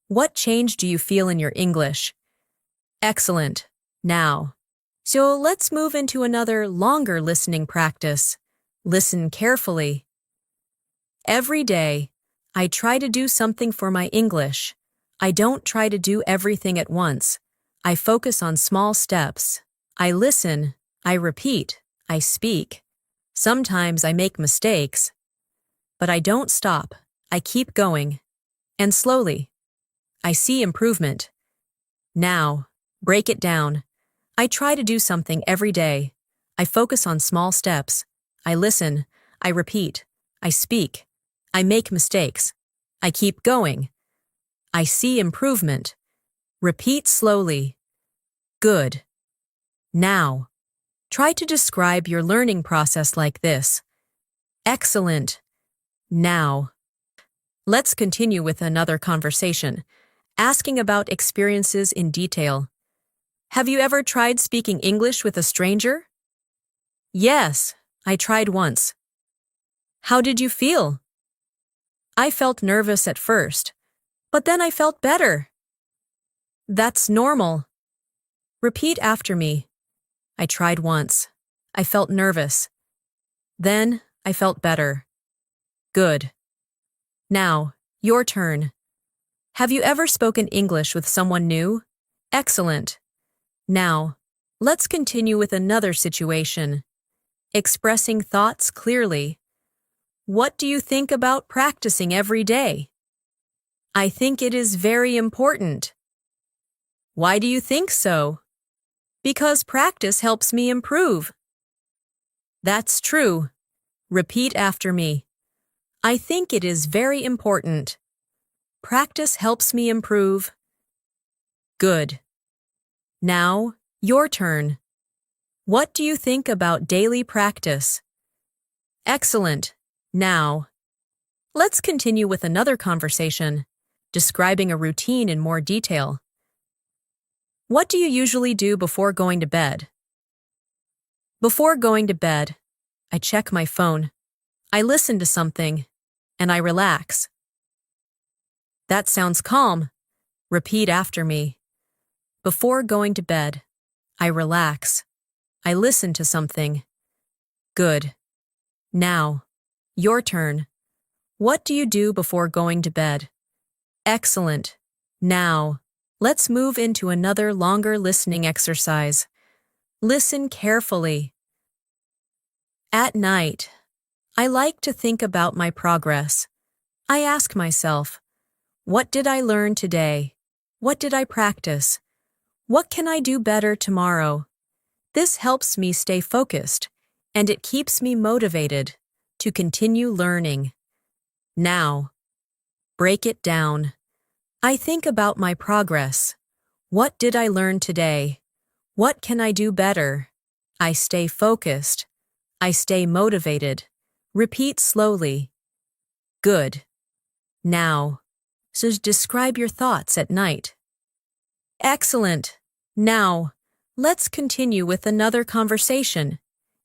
What change do you feel in your English? Excellent. Now, so let's move into another longer listening practice. Listen carefully. Every day, I try to do something for my English. I don't try to do everything at once. I focus on small steps. I listen. I repeat. I speak. Sometimes I make mistakes. But I don't stop. I keep going. And slowly, I see improvement. Now, break it down. I try to do something every day. I focus on small steps. I listen. I repeat. I speak. I make mistakes. I keep going. I see improvement. Repeat slowly. Good. Now, try to describe your learning process like this. Excellent. Now, let's continue with another conversation, asking about experiences in detail. Have you ever tried speaking English with a stranger? Yes, I tried once. How did you feel? I felt nervous at first, but then I felt better. That's normal. Repeat after me. I tried once. I felt nervous. Then I felt better. Good. Now, your turn. Have you ever spoken English with someone new? Excellent. Now, let's continue with another situation. Expressing thoughts clearly. What do you think about practicing every day? I think it is very important. Why do you think so? Because practice helps me improve. That's true. Repeat after me. I think it is very important. Practice helps me improve. Good. Now, your turn. What do you think about daily practice? Excellent. Now, let's continue with another conversation, describing a routine in more detail. What do you usually do before going to bed? Before going to bed, I check my phone, I listen to something, and I relax. That sounds calm. Repeat after me. Before going to bed, I relax. I listen to something. Good. Now, your turn. What do you do before going to bed? Excellent. Now, let's move into another longer listening exercise. Listen carefully. At night, I like to think about my progress. I ask myself, what did I learn today? What did I practice? What can I do better tomorrow? This helps me stay focused, and it keeps me motivated to continue learning. Now, break it down. I think about my progress. What did I learn today? What can I do better? I stay focused. I stay motivated. Repeat slowly. Good. Now, so describe your thoughts at night. Excellent. Now, let's continue with another conversation,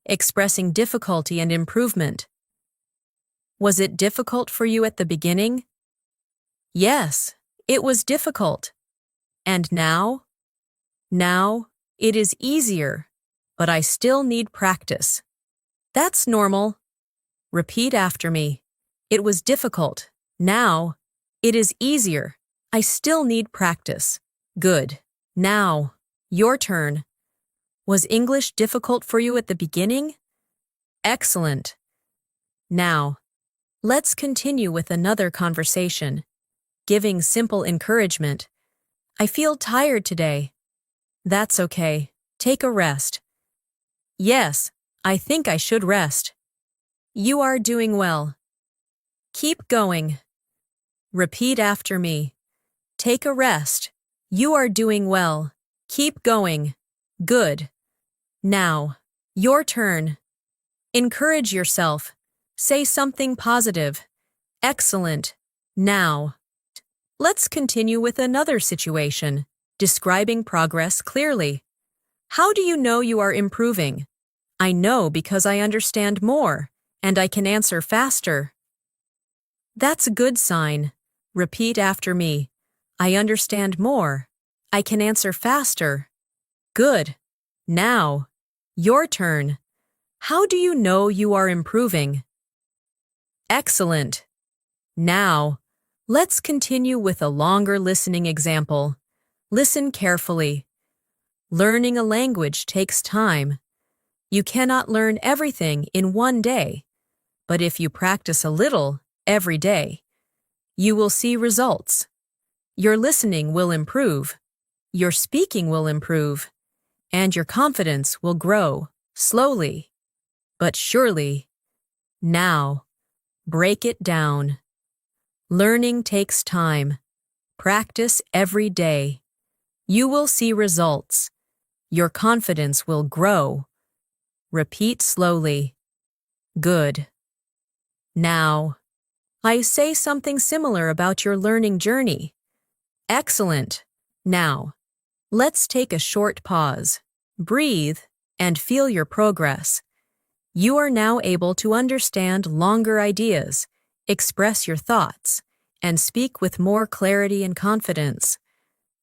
expressing difficulty and improvement. Was it difficult for you at the beginning? Yes, it was difficult. And now? Now, it is easier, but I still need practice. That's normal. Repeat after me. It was difficult. Now, it is easier. I still need practice. Good. Now, your turn. Was English difficult for you at the beginning? Excellent. Now, let's continue with another conversation, giving simple encouragement. I feel tired today. That's okay. Take a rest. Yes, I think I should rest. You are doing well. Keep going. Repeat after me. Take a rest. You are doing well. Keep going. Good. Now, your turn. Encourage yourself. Say something positive. Excellent. Now, let's continue with another situation, describing progress clearly. How do you know you are improving? I know because I understand more, and I can answer faster. That's a good sign. Repeat after me. I understand more. I can answer faster. Good. Now, your turn. How do you know you are improving? Excellent. Now, let's continue with a longer listening example. Listen carefully. Learning a language takes time. You cannot learn everything in one day, but if you practice a little every day, you will see results. Your listening will improve, your speaking will improve, and your confidence will grow slowly, but surely. Now, break it down. Learning takes time. Practice every day. You will see results. Your confidence will grow. Repeat slowly. Good. Now, I say something similar about your learning journey. Excellent. Now, let's take a short pause. Breathe and feel your progress. You are now able to understand longer ideas, express your thoughts, and speak with more clarity and confidence.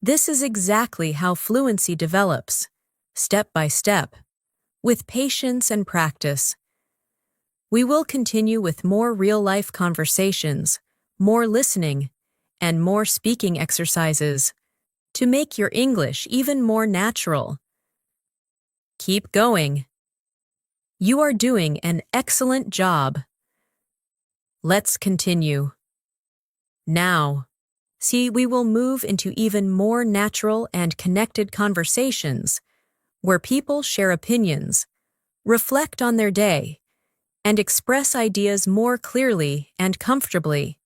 This is exactly how fluency develops, step by step, with patience and practice. We will continue with more real-life conversations, more listening, and more speaking exercises to make your English even more natural. Keep going. You are doing an excellent job. Let's continue. Now, we will move into even more natural and connected conversations where people share opinions, reflect on their day, and express ideas more clearly and comfortably.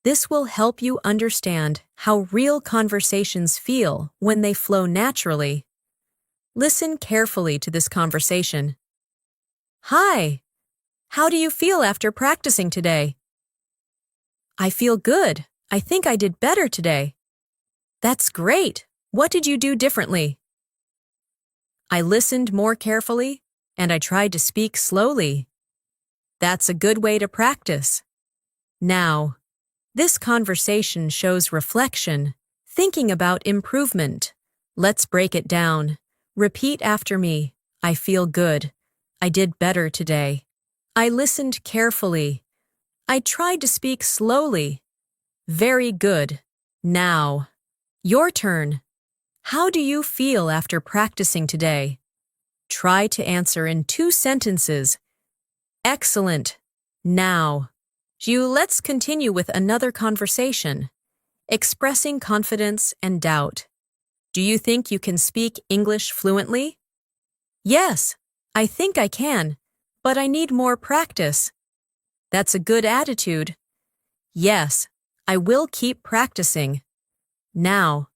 This will help you understand how real conversations feel when they flow naturally. Listen carefully to this conversation. Hi, how do you feel after practicing today? I feel good. I think I did better today. That's great. What did you do differently? I listened more carefully, and I tried to speak slowly. That's a good way to practice. Now, this conversation shows reflection, thinking about improvement. Let's break it down. Repeat after me. I feel good. I did better today. I listened carefully. I tried to speak slowly. Very good. Now, your turn. How do you feel after practicing today? Try to answer in 2 sentences. Excellent. Now, let's continue with another conversation. Expressing confidence and doubt. Do you think you can speak English fluently? Yes, I think I can, but I need more practice. That's a good attitude. Yes, I will keep practicing. Now,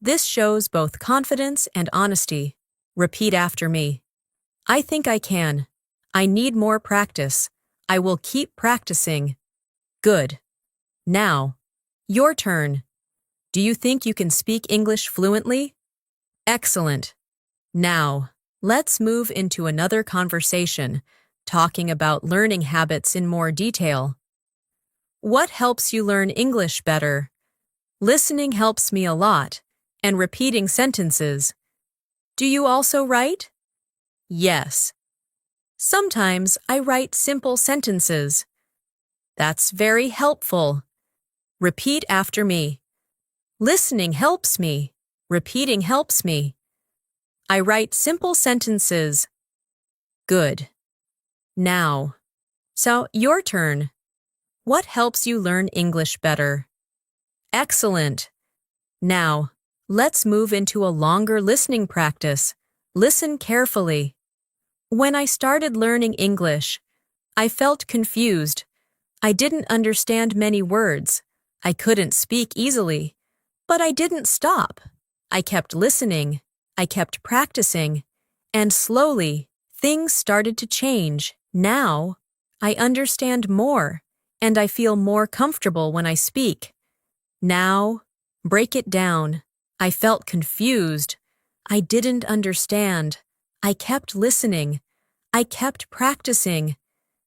this shows both confidence and honesty. Repeat after me. I think I can. I need more practice. I will keep practicing. Good. Now, your turn. Do you think you can speak English fluently? Excellent. Now, let's move into another conversation, talking about learning habits in more detail. What helps you learn English better? Listening helps me a lot, and repeating sentences. Do you also write? Yes. Sometimes I write simple sentences. That's very helpful. Repeat after me. Listening helps me. Repeating helps me. I write simple sentences. Good. Now, your turn. What helps you learn English better? Excellent. Now, let's move into a longer listening practice. Listen carefully. When I started learning English, I felt confused. I didn't understand many words. I couldn't speak easily. But I didn't stop. I kept listening. I kept practicing. And slowly, things started to change. Now, I understand more, and I feel more comfortable when I speak. Now, break it down. I felt confused. I didn't understand. I kept listening. I kept practicing.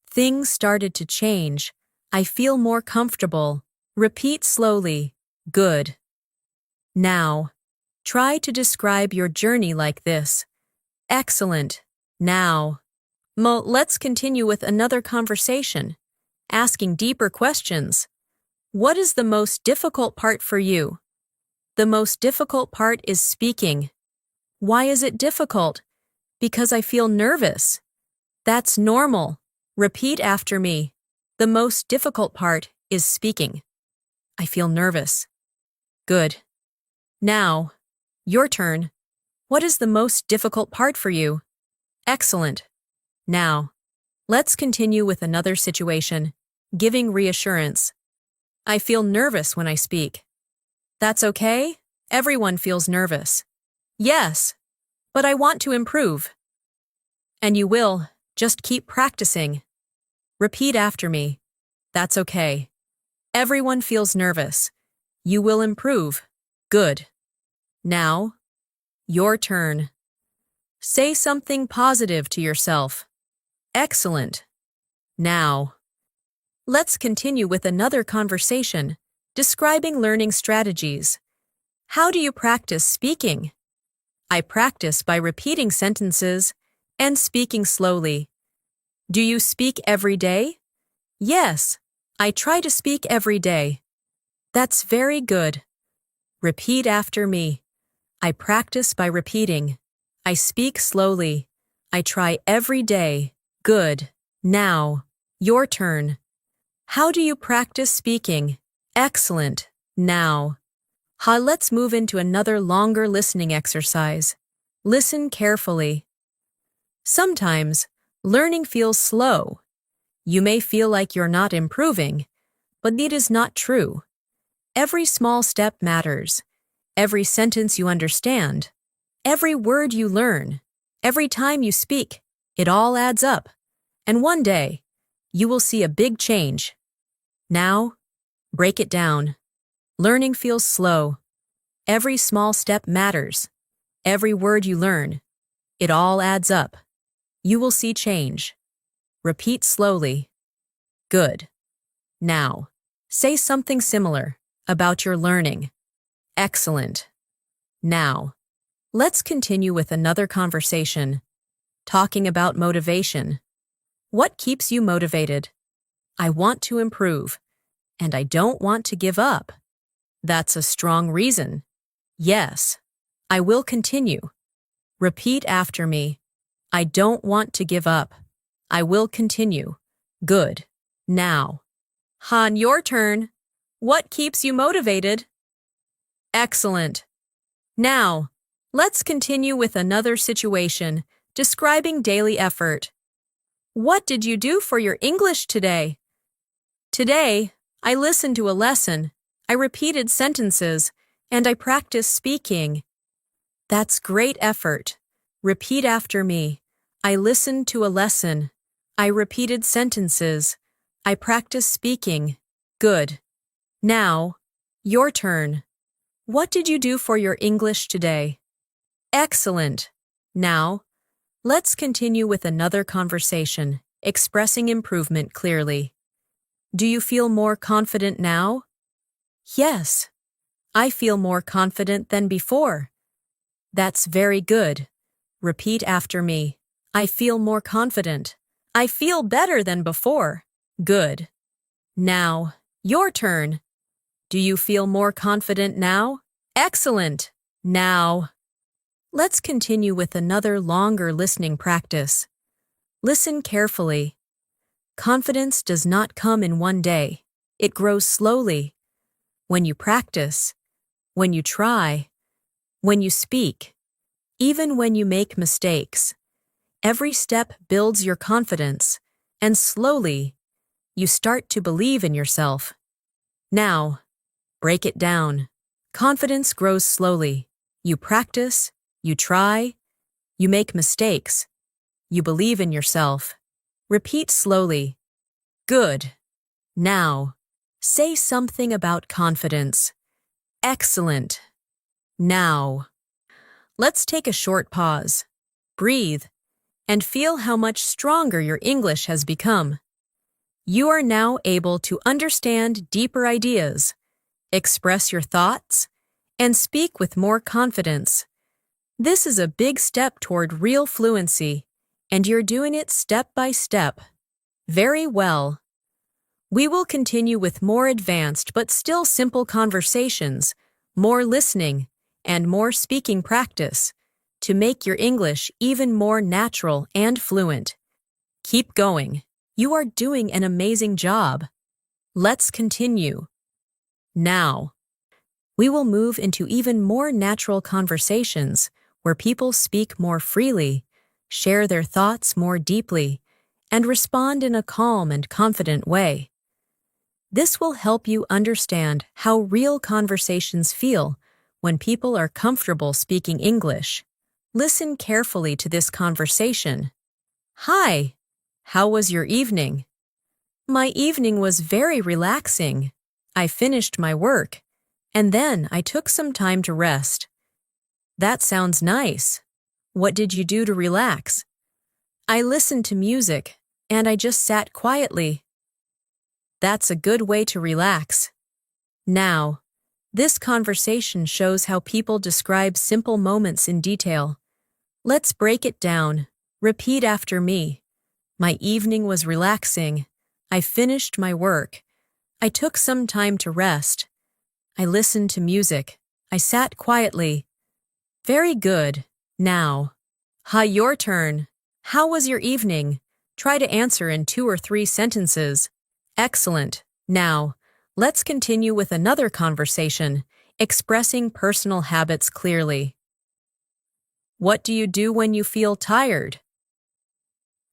Things started to change. I feel more comfortable. Repeat slowly. Good. Now, try to describe your journey like this. Excellent. Now, let's continue with another conversation, asking deeper questions. What is the most difficult part for you? The most difficult part is speaking. Why is it difficult? Because I feel nervous. That's normal. Repeat after me. The most difficult part is speaking. I feel nervous. Good. Now, your turn. What is the most difficult part for you? Excellent. Now, let's continue with another situation, giving reassurance. I feel nervous when I speak. That's okay. Everyone feels nervous. Yes, but I want to improve. And you will. Just keep practicing. Repeat after me. That's okay. Everyone feels nervous. You will improve. Good. Now, your turn. Say something positive to yourself. Excellent. Now, let's continue with another conversation, describing learning strategies. How do you practice speaking? I practice by repeating sentences and speaking slowly. Do you speak every day? Yes, I try to speak every day. That's very good. Repeat after me. I practice by repeating. I speak slowly. I try every day. Good. Now, your turn. How do you practice speaking? Excellent. Now. Let's move into another longer listening exercise. Listen carefully. Sometimes, learning feels slow. You may feel like you're not improving, but it is not true. Every small step matters. Every sentence you understand, every word you learn, every time you speak, it all adds up. And one day, you will see a big change. Now, break it down. Learning feels slow. Every small step matters. Every word you learn, it all adds up. You will see change. Repeat slowly. Good. Now, say something similar about your learning. Excellent. Now, let's continue with another conversation, talking about motivation. What keeps you motivated? I want to improve, and I don't want to give up. That's a strong reason. Yes, I will continue. Repeat after me. I don't want to give up. I will continue. Good. Now. Han, your turn. What keeps you motivated? Excellent. Now, let's continue with another situation, describing daily effort. What did you do for your English today? Today, I listened to a lesson, I repeated sentences, and I practiced speaking. That's great effort. Repeat after me. I listened to a lesson, I repeated sentences, I practiced speaking. Good. Now, your turn. What did you do for your English today? Excellent. Now, let's continue with another conversation, expressing improvement clearly. Do you feel more confident now? Yes. I feel more confident than before. That's very good. Repeat after me. I feel more confident. I feel better than before. Good. Now, your turn. Do you feel more confident now? Excellent. Now, let's continue with another longer listening practice. Listen carefully. Confidence does not come in one day. It grows slowly. When you practice, when you try, when you speak, even when you make mistakes. Every step builds your confidence, and slowly, you start to believe in yourself. Now, break it down. Confidence grows slowly. You practice, you try, you make mistakes. You believe in yourself. Repeat slowly. Good. Now, say something about confidence. Excellent. Now, let's take a short pause. Breathe, and feel how much stronger your English has become. You are now able to understand deeper ideas, express your thoughts, and speak with more confidence. This is a big step toward real fluency, and you're doing it step by step. Very well. We will continue with more advanced but still simple conversations, more listening, and more speaking practice to make your English even more natural and fluent. Keep going. You are doing an amazing job. Let's continue. Now, we will move into even more natural conversations where people speak more freely, share their thoughts more deeply, and respond in a calm and confident way. This will help you understand how real conversations feel when people are comfortable speaking English. Listen carefully to this conversation. Hi, how was your evening? My evening was very relaxing. I finished my work, and then I took some time to rest. That sounds nice. What did you do to relax? I listened to music, and I just sat quietly. That's a good way to relax. Now, this conversation shows how people describe simple moments in detail. Let's break it down. Repeat after me. My evening was relaxing. I finished my work. I took some time to rest. I listened to music. I sat quietly. Very good. Now. Your turn. How was your evening? Try to answer in 2 or 3 sentences. Excellent. Now, let's continue with another conversation, expressing personal habits clearly. What do you do when you feel tired?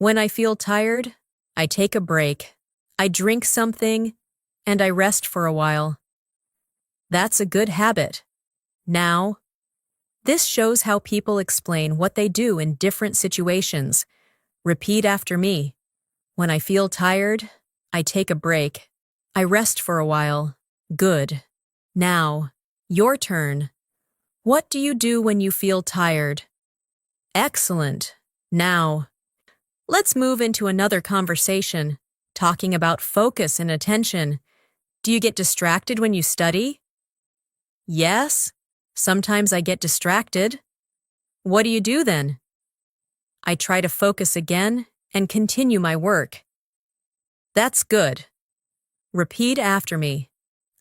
When I feel tired, I take a break. I drink something, and I rest for a while. That's a good habit. Now, this shows how people explain what they do in different situations. Repeat after me. When I feel tired, I take a break. I rest for a while. Good. Now, your turn. What do you do when you feel tired? Excellent. Now, let's move into another conversation, talking about focus and attention. Do you get distracted when you study? Yes. Sometimes I get distracted. What do you do then? I try to focus again and continue my work. That's good. Repeat after me.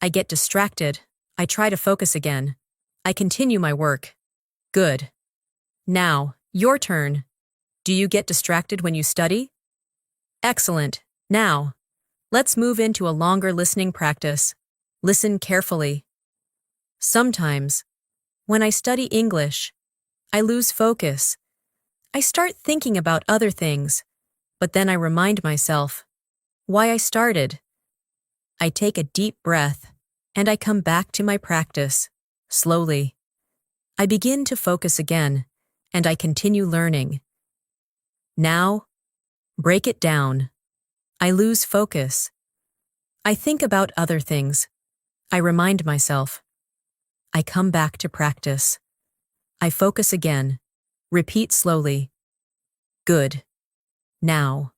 I get distracted. I try to focus again. I continue my work. Good. Now, your turn. Do you get distracted when you study? Excellent. Now, let's move into a longer listening practice. Listen carefully. Sometimes, when I study English, I lose focus. I start thinking about other things, but then I remind myself why I started. I take a deep breath, and I come back to my practice, slowly. I begin to focus again, and I continue learning. Now, break it down. I lose focus. I think about other things. I remind myself. I come back to practice. I focus again. Repeat slowly. Good. Now.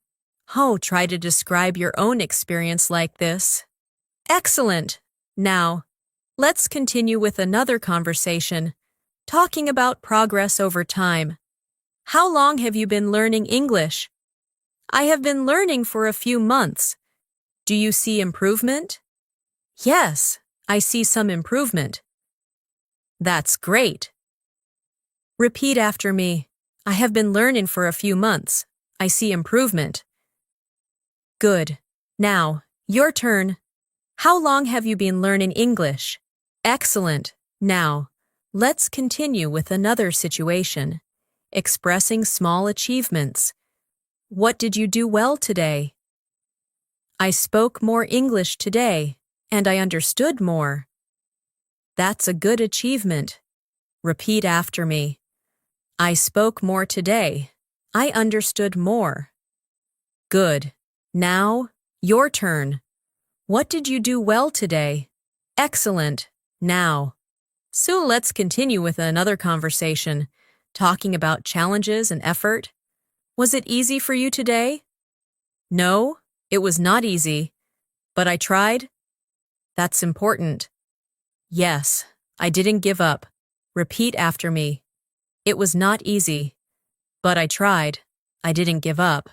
Try to describe your own experience like this. Excellent. Now, let's continue with another conversation, talking about progress over time. How long have you been learning English? I have been learning for a few months. Do you see improvement? Yes, I see some improvement. That's great. Repeat after me. I have been learning for a few months. I see improvement. Good. Now, your turn. How long have you been learning English? Excellent. Now, let's continue with another situation, expressing small achievements. What did you do well today? I spoke more English today, and I understood more. That's a good achievement. Repeat after me. I spoke more today. I understood more. Good. Now, your turn. What did you do well today? Excellent. Now. So let's continue with another conversation, talking about challenges and effort. Was it easy for you today? No, it was not easy. But I tried. That's important. Yes, I didn't give up. Repeat after me. It was not easy. But I tried. I didn't give up.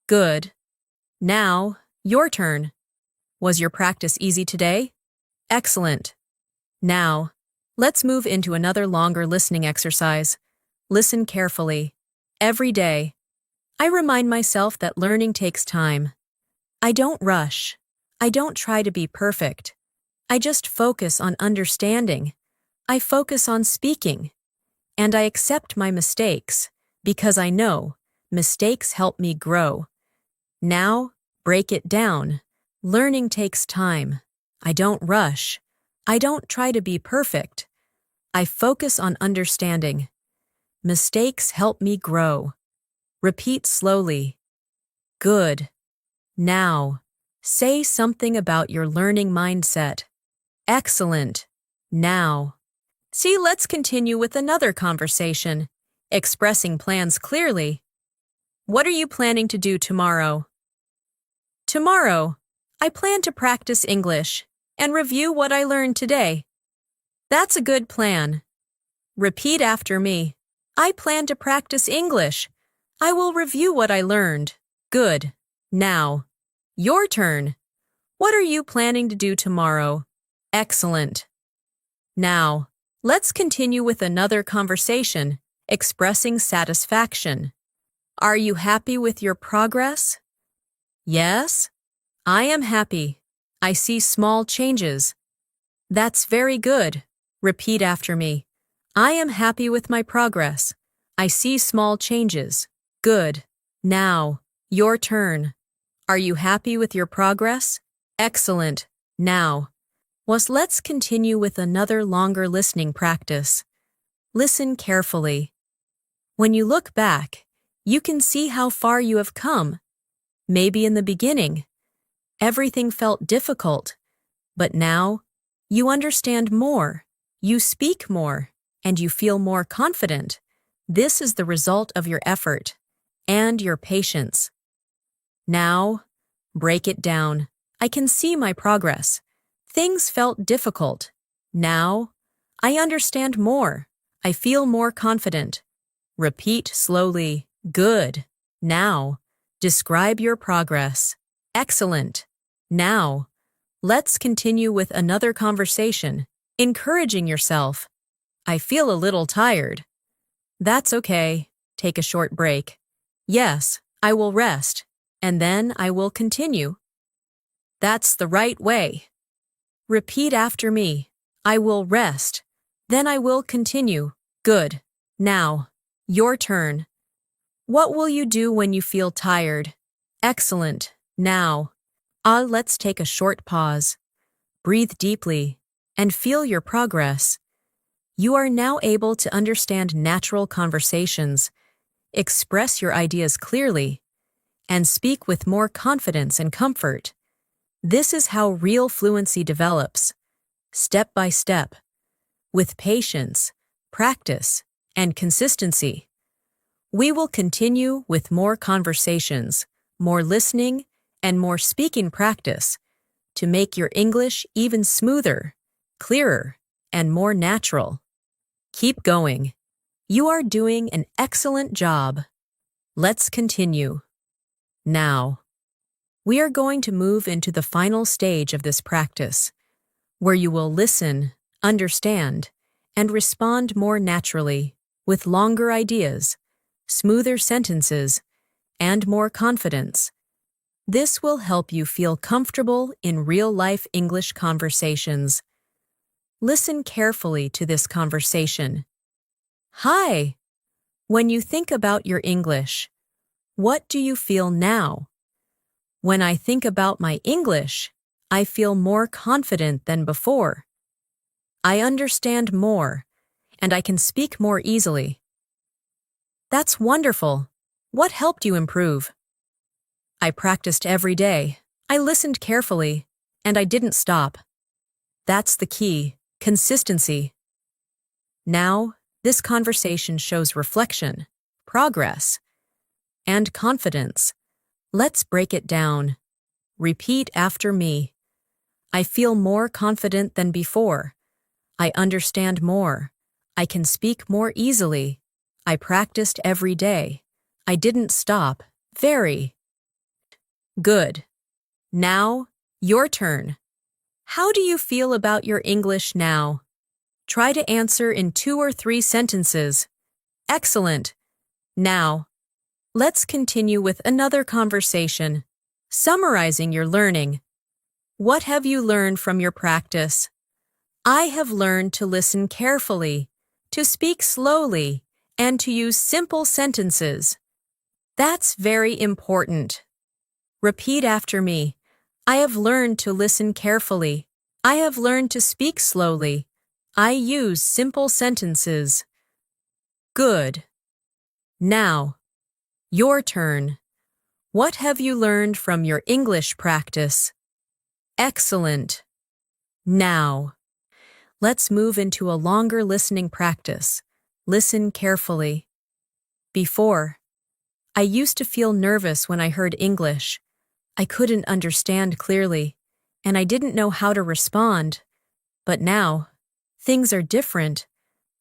Good. Now, your turn. Was your practice easy today? Excellent. Now, let's move into another longer listening exercise. Listen carefully. Every day, I remind myself that learning takes time. I don't rush. I don't try to be perfect. I just focus on understanding. I focus on speaking. And I accept my mistakes, because I know mistakes help me grow. Now, break it down. Learning takes time. I don't rush. I don't try to be perfect. I focus on understanding. Mistakes help me grow. Repeat slowly. Good. Now, say something about your learning mindset. Excellent. Now. Let's continue with another conversation, expressing plans clearly. What are you planning to do tomorrow? Tomorrow, I plan to practice English and review what I learned today. That's a good plan. Repeat after me. I plan to practice English. I will review what I learned. Good. Now, your turn. What are you planning to do tomorrow? Excellent. Now, let's continue with another conversation, expressing satisfaction. Are you happy with your progress? Yes, I am happy. I see small changes. That's very good. Repeat after me. I am happy with my progress. I see small changes. Good. Now, your turn. Are you happy with your progress? Excellent. Now, let's continue with another longer listening practice. Listen carefully. When you look back, you can see how far you have come. Maybe in the beginning, everything felt difficult, but now you understand more, you speak more, and you feel more confident. This is the result of your effort and your patience. Now, break it down. I can see my progress. Things felt difficult. Now, I understand more. I feel more confident. Repeat slowly. Good. Now, describe your progress. Excellent. Now, let's continue with another conversation, encouraging yourself. I feel a little tired. That's okay. Take a short break. Yes, I will rest, and then I will continue. That's the right way. Repeat after me. I will rest, then I will continue. Good. Now, your turn. What will you do when you feel tired? Excellent. Now, let's take a short pause. Breathe deeply and feel your progress. You are now able to understand natural conversations, express your ideas clearly, and speak with more confidence and comfort. This is how real fluency develops, step by step, with patience, practice, and consistency. We will continue with more conversations, more listening, and more speaking practice to make your English even smoother, clearer, and more natural. Keep going. You are doing an excellent job. Let's continue. Now, we are going to move into the final stage of this practice, where you will listen, understand, and respond more naturally with longer ideas, smoother sentences, and more confidence. This will help you feel comfortable in real-life English conversations. Listen carefully to this conversation. Hi! When you think about your English, what do you feel now? When I think about my English, I feel more confident than before. I understand more, and I can speak more easily. That's wonderful. What helped you improve? I practiced every day. I listened carefully, and I didn't stop. That's the key, consistency. Now, this conversation shows reflection, progress, and confidence. Let's break it down. Repeat after me. I feel more confident than before. I understand more. I can speak more easily. I practiced every day. I didn't stop. Very good. Now, your turn. How do you feel about your English now? Try to answer in 2 or 3 sentences. Excellent. Now, let's continue with another conversation, summarizing your learning. What have you learned from your practice? I have learned to listen carefully, to speak slowly, and to use simple sentences. That's very important. Repeat after me. I have learned to listen carefully. I have learned to speak slowly. I use simple sentences. Good. Now, your turn. What have you learned from your English practice? Excellent. Now, let's move into a longer listening practice. Listen carefully. Before, I used to feel nervous when I heard English. I couldn't understand clearly, and I didn't know how to respond. But now, things are different.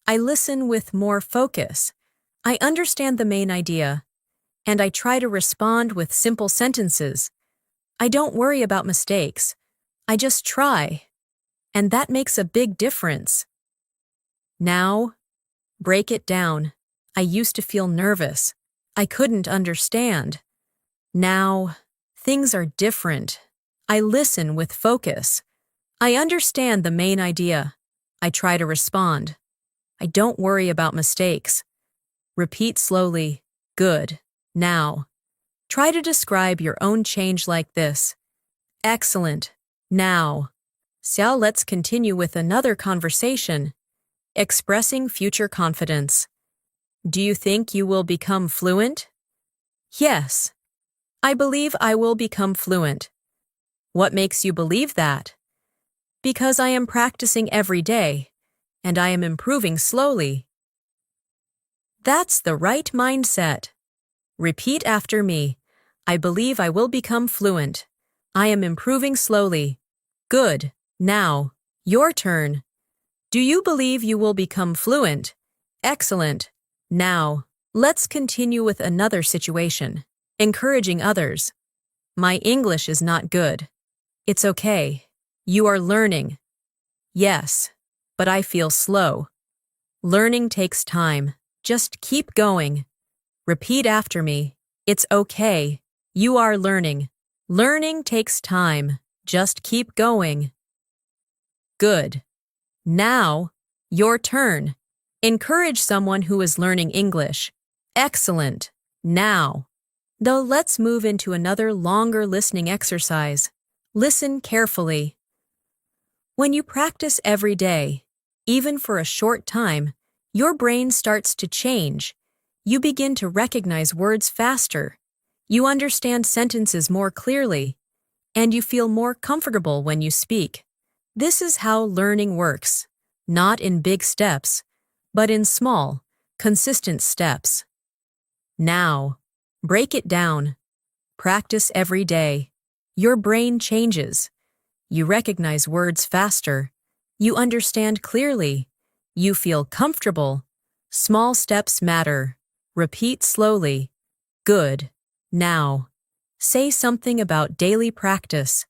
I listen with more focus. I understand the main idea, and I try to respond with simple sentences. I don't worry about mistakes. I just try. And that makes a big difference. Now, break it down. I used to feel nervous. I couldn't understand. Now, things are different. I listen with focus. I understand the main idea. I try to respond. I don't worry about mistakes. Repeat slowly. Good. Now. Try to describe your own change like this. Excellent. Now. So let's continue with another conversation. Expressing future confidence. Do you think you will become fluent? Yes. I believe I will become fluent. What makes you believe that? Because I am practicing every day, and I am improving slowly. That's the right mindset. Repeat after me. I believe I will become fluent. I am improving slowly. Good. Now, your turn. Do you believe you will become fluent? Excellent. Now, let's continue with another situation. Encouraging others. My English is not good. It's okay. You are learning. Yes, but I feel slow. Learning takes time. Just keep going. Repeat after me. It's okay. You are learning. Learning takes time. Just keep going. Good. Now, your turn. Encourage someone who is learning English. Excellent. Now. Though let's move into another longer listening exercise. Listen carefully. When you practice every day, even for a short time, your brain starts to change. You begin to recognize words faster. You understand sentences more clearly, and you feel more comfortable when you speak. This is how learning works, not in big steps, but in small, consistent steps. Now, break it down. Practice every day. Your brain changes. You recognize words faster. You understand clearly. You feel comfortable. Small steps matter. Repeat slowly. Good. Now. Say something about daily practice.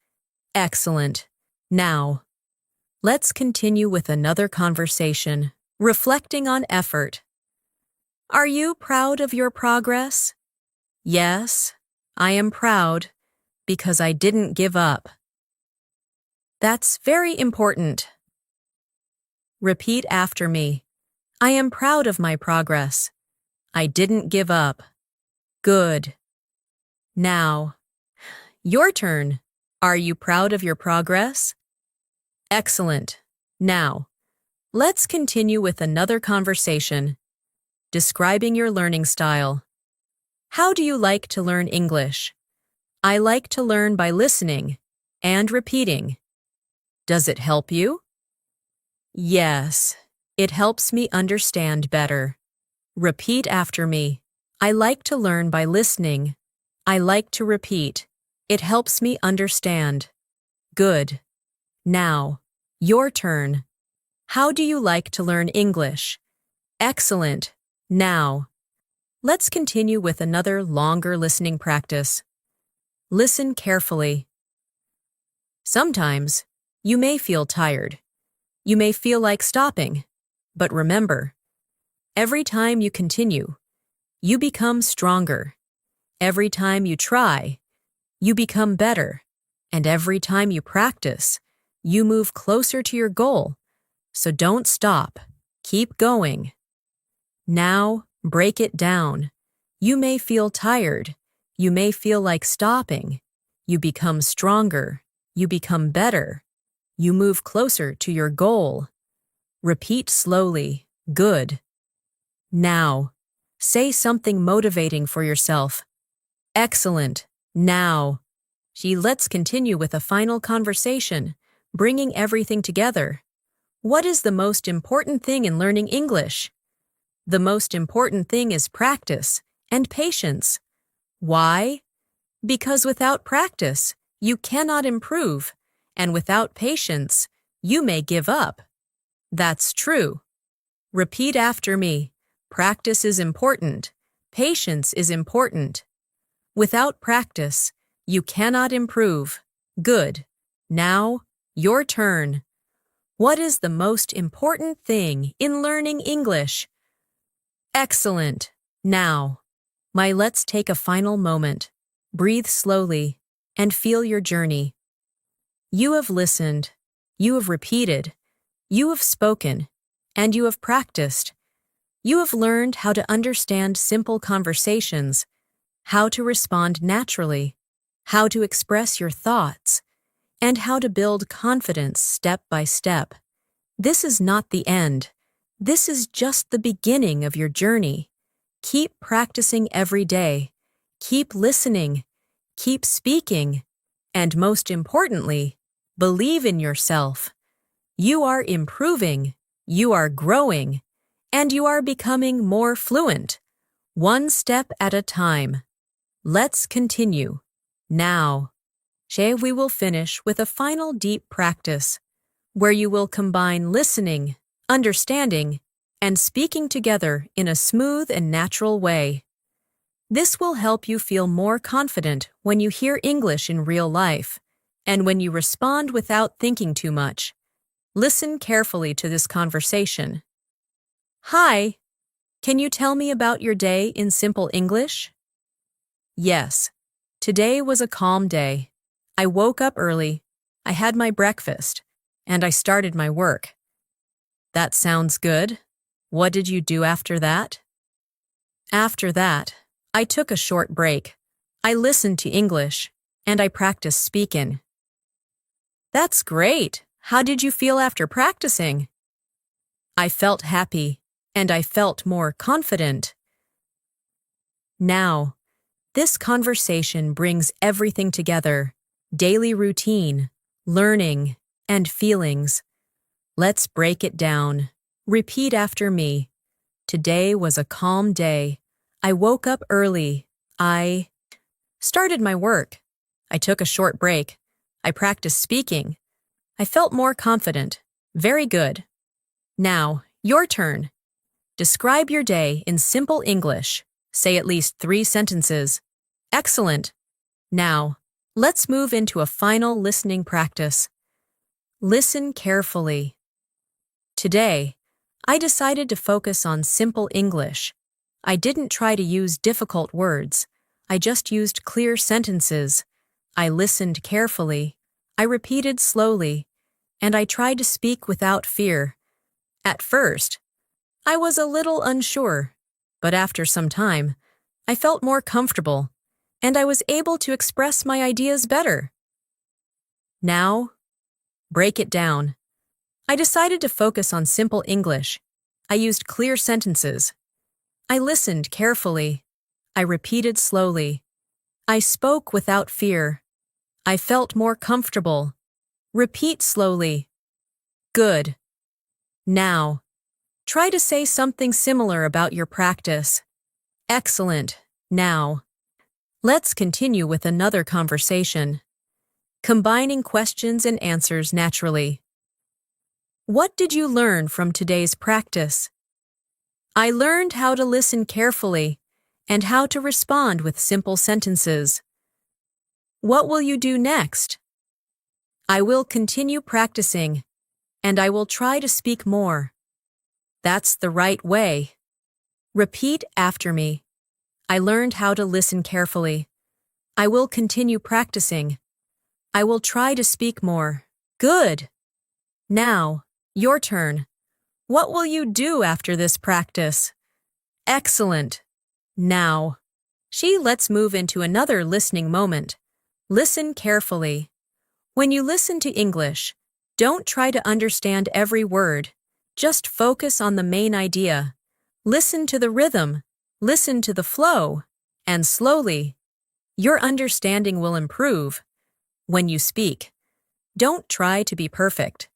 Excellent. Now. Let's continue with another conversation. Reflecting on effort. Are you proud of your progress? Yes, I am proud because I didn't give up. That's very important. Repeat after me. I am proud of my progress. I didn't give up. Good. Now, your turn. Are you proud of your progress? Excellent. Now, let's continue with another conversation. Describing your learning style. How do you like to learn English? I like to learn by listening and repeating. Does it help you? Yes, it helps me understand better. Repeat after me. I like to learn by listening. I like to repeat. It helps me understand. Good. Now, your turn. How do you like to learn English? Excellent. Now, let's continue with another longer listening practice. Listen carefully. Sometimes, you may feel tired. You may feel like stopping. But remember, every time you continue, you become stronger. Every time you try, you become better. And every time you practice, you move closer to your goal. So don't stop. Keep going. Now, break it down. You may feel tired. You may feel like stopping. You become stronger. You become better. You move closer to your goal. Repeat slowly. Good. Now, say something motivating for yourself. Excellent. Now. Let's continue with a final conversation, bringing everything together. What is the most important thing in learning English? The most important thing is practice and patience. Why? Because without practice, you cannot improve, and without patience, you may give up. That's true. Repeat after me. Practice is important. Patience is important. Without practice, you cannot improve. Good. Now, your turn. What is the most important thing in learning English? Excellent. Now, let's take a final moment. Breathe slowly and feel your journey. You have listened, you have repeated, you have spoken, and you have practiced. You have learned how to understand simple conversations, how to respond naturally, how to express your thoughts, and how to build confidence step by step. This is not the end. This is just the beginning of your journey. Keep practicing every day. Keep listening. Keep speaking. And most importantly, believe in yourself. You are improving, you are growing, and you are becoming more fluent, one step at a time. Let's continue. Now, we will finish with a final deep practice, where you will combine listening, understanding, and speaking together in a smooth and natural way. This will help you feel more confident when you hear English in real life, and when you respond without thinking too much. Listen carefully to this conversation. Hi, can you tell me about your day in simple English? Yes, today was a calm day. I woke up early, I had my breakfast, and I started my work. That sounds good. What did you do after that? After that, I took a short break. I listened to English, and I practiced speaking. That's great. How did you feel after practicing? I felt happy, and I felt more confident. Now, this conversation brings everything together: daily routine, learning, and feelings. Let's break it down. Repeat after me. Today was a calm day. I woke up early. I started my work. I took a short break. I practiced speaking. I felt more confident. Very good. Now, your turn. Describe your day in simple English. Say at least 3 sentences. Excellent. Now, let's move into a final listening practice. Listen carefully. Today, I decided to focus on simple English. I didn't try to use difficult words. I just used clear sentences. I listened carefully. I repeated slowly. And I tried to speak without fear. At first, I was a little unsure, but after some time, I felt more comfortable, and I was able to express my ideas better. Now, break it down. I decided to focus on simple English. I used clear sentences. I listened carefully. I repeated slowly. I spoke without fear. I felt more comfortable. Repeat slowly. Good. Now, try to say something similar about your practice. Excellent. Now, let's continue with another conversation. Combining questions and answers naturally. What did you learn from today's practice? I learned how to listen carefully and how to respond with simple sentences. What will you do next? I will continue practicing, and I will try to speak more. That's the right way. Repeat after me. I learned how to listen carefully. I will continue practicing. I will try to speak more. Good. Now, your turn. What will you do after this practice? Excellent. Now, let's move into another listening moment. Listen carefully. When you listen to English, don't try to understand every word. Just focus on the main idea. Listen to the rhythm. Listen to the flow. And slowly, your understanding will improve. When you speak, don't try to be perfect.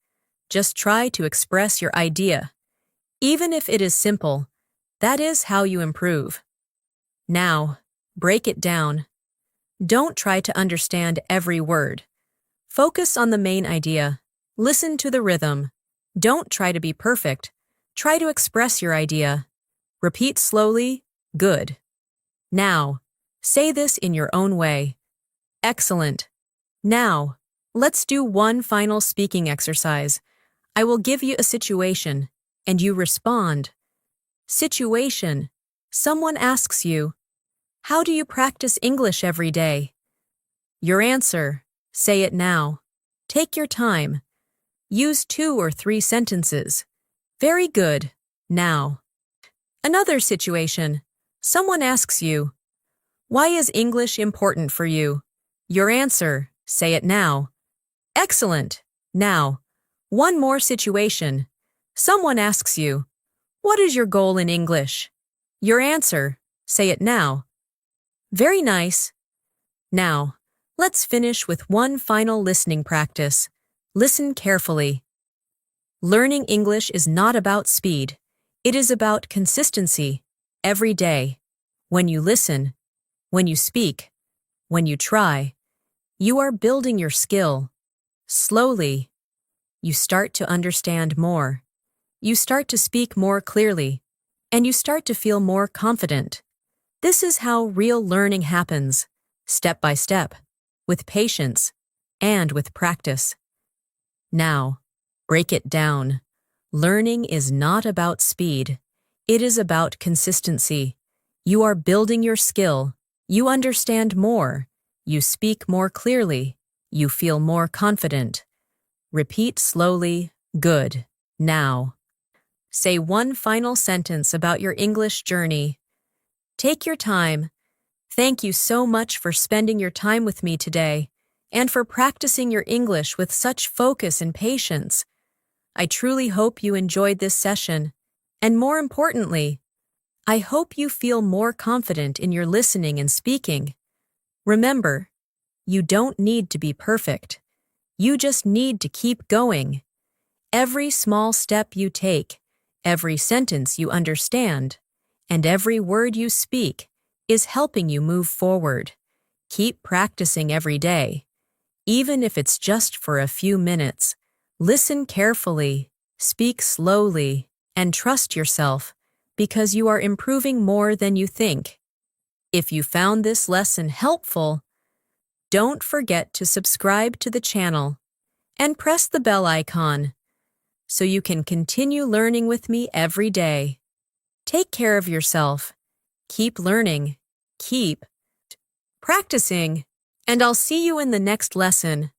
Just try to express your idea. Even if it is simple, that is how you improve. Now, break it down. Don't try to understand every word. Focus on the main idea. Listen to the rhythm. Don't try to be perfect. Try to express your idea. Repeat slowly. Good. Now, say this in your own way. Excellent. Now, let's do one final speaking exercise. I will give you a situation, and you respond. Situation. Someone asks you, "How do you practice English every day?" Your answer. Say it now. Take your time. Use 2 or 3 sentences. Very good. Now. Another situation. Someone asks you, "Why is English important for you?" Your answer. Say it now. Excellent. Now. One more situation. Someone asks you, "What is your goal in English?" Your answer. Say it now. Very nice. Now, let's finish with one final listening practice. Listen carefully. Learning English is not about speed. It is about consistency. Every day. When you listen, when you speak, when you try, you are building your skill. Slowly, you start to understand more. You start to speak more clearly, and you start to feel more confident. This is how real learning happens, step by step, with patience, and with practice. Now, break it down. Learning is not about speed. It is about consistency. You are building your skill. You understand more. You speak more clearly. You feel more confident. Repeat slowly. Good. Now. Say one final sentence about your English journey. Take your time. Thank you so much for spending your time with me today and for practicing your English with such focus and patience. I truly hope you enjoyed this session, and more importantly, I hope you feel more confident in your listening and speaking. Remember, you don't need to be perfect. You just need to keep going. Every small step you take, every sentence you understand, and every word you speak is helping you move forward. Keep practicing every day, even if it's just for a few minutes. Listen carefully, speak slowly, and trust yourself, because you are improving more than you think. If you found this lesson helpful, don't forget to subscribe to the channel and press the bell icon so you can continue learning with me every day. Take care of yourself, keep learning, keep practicing, and I'll see you in the next lesson.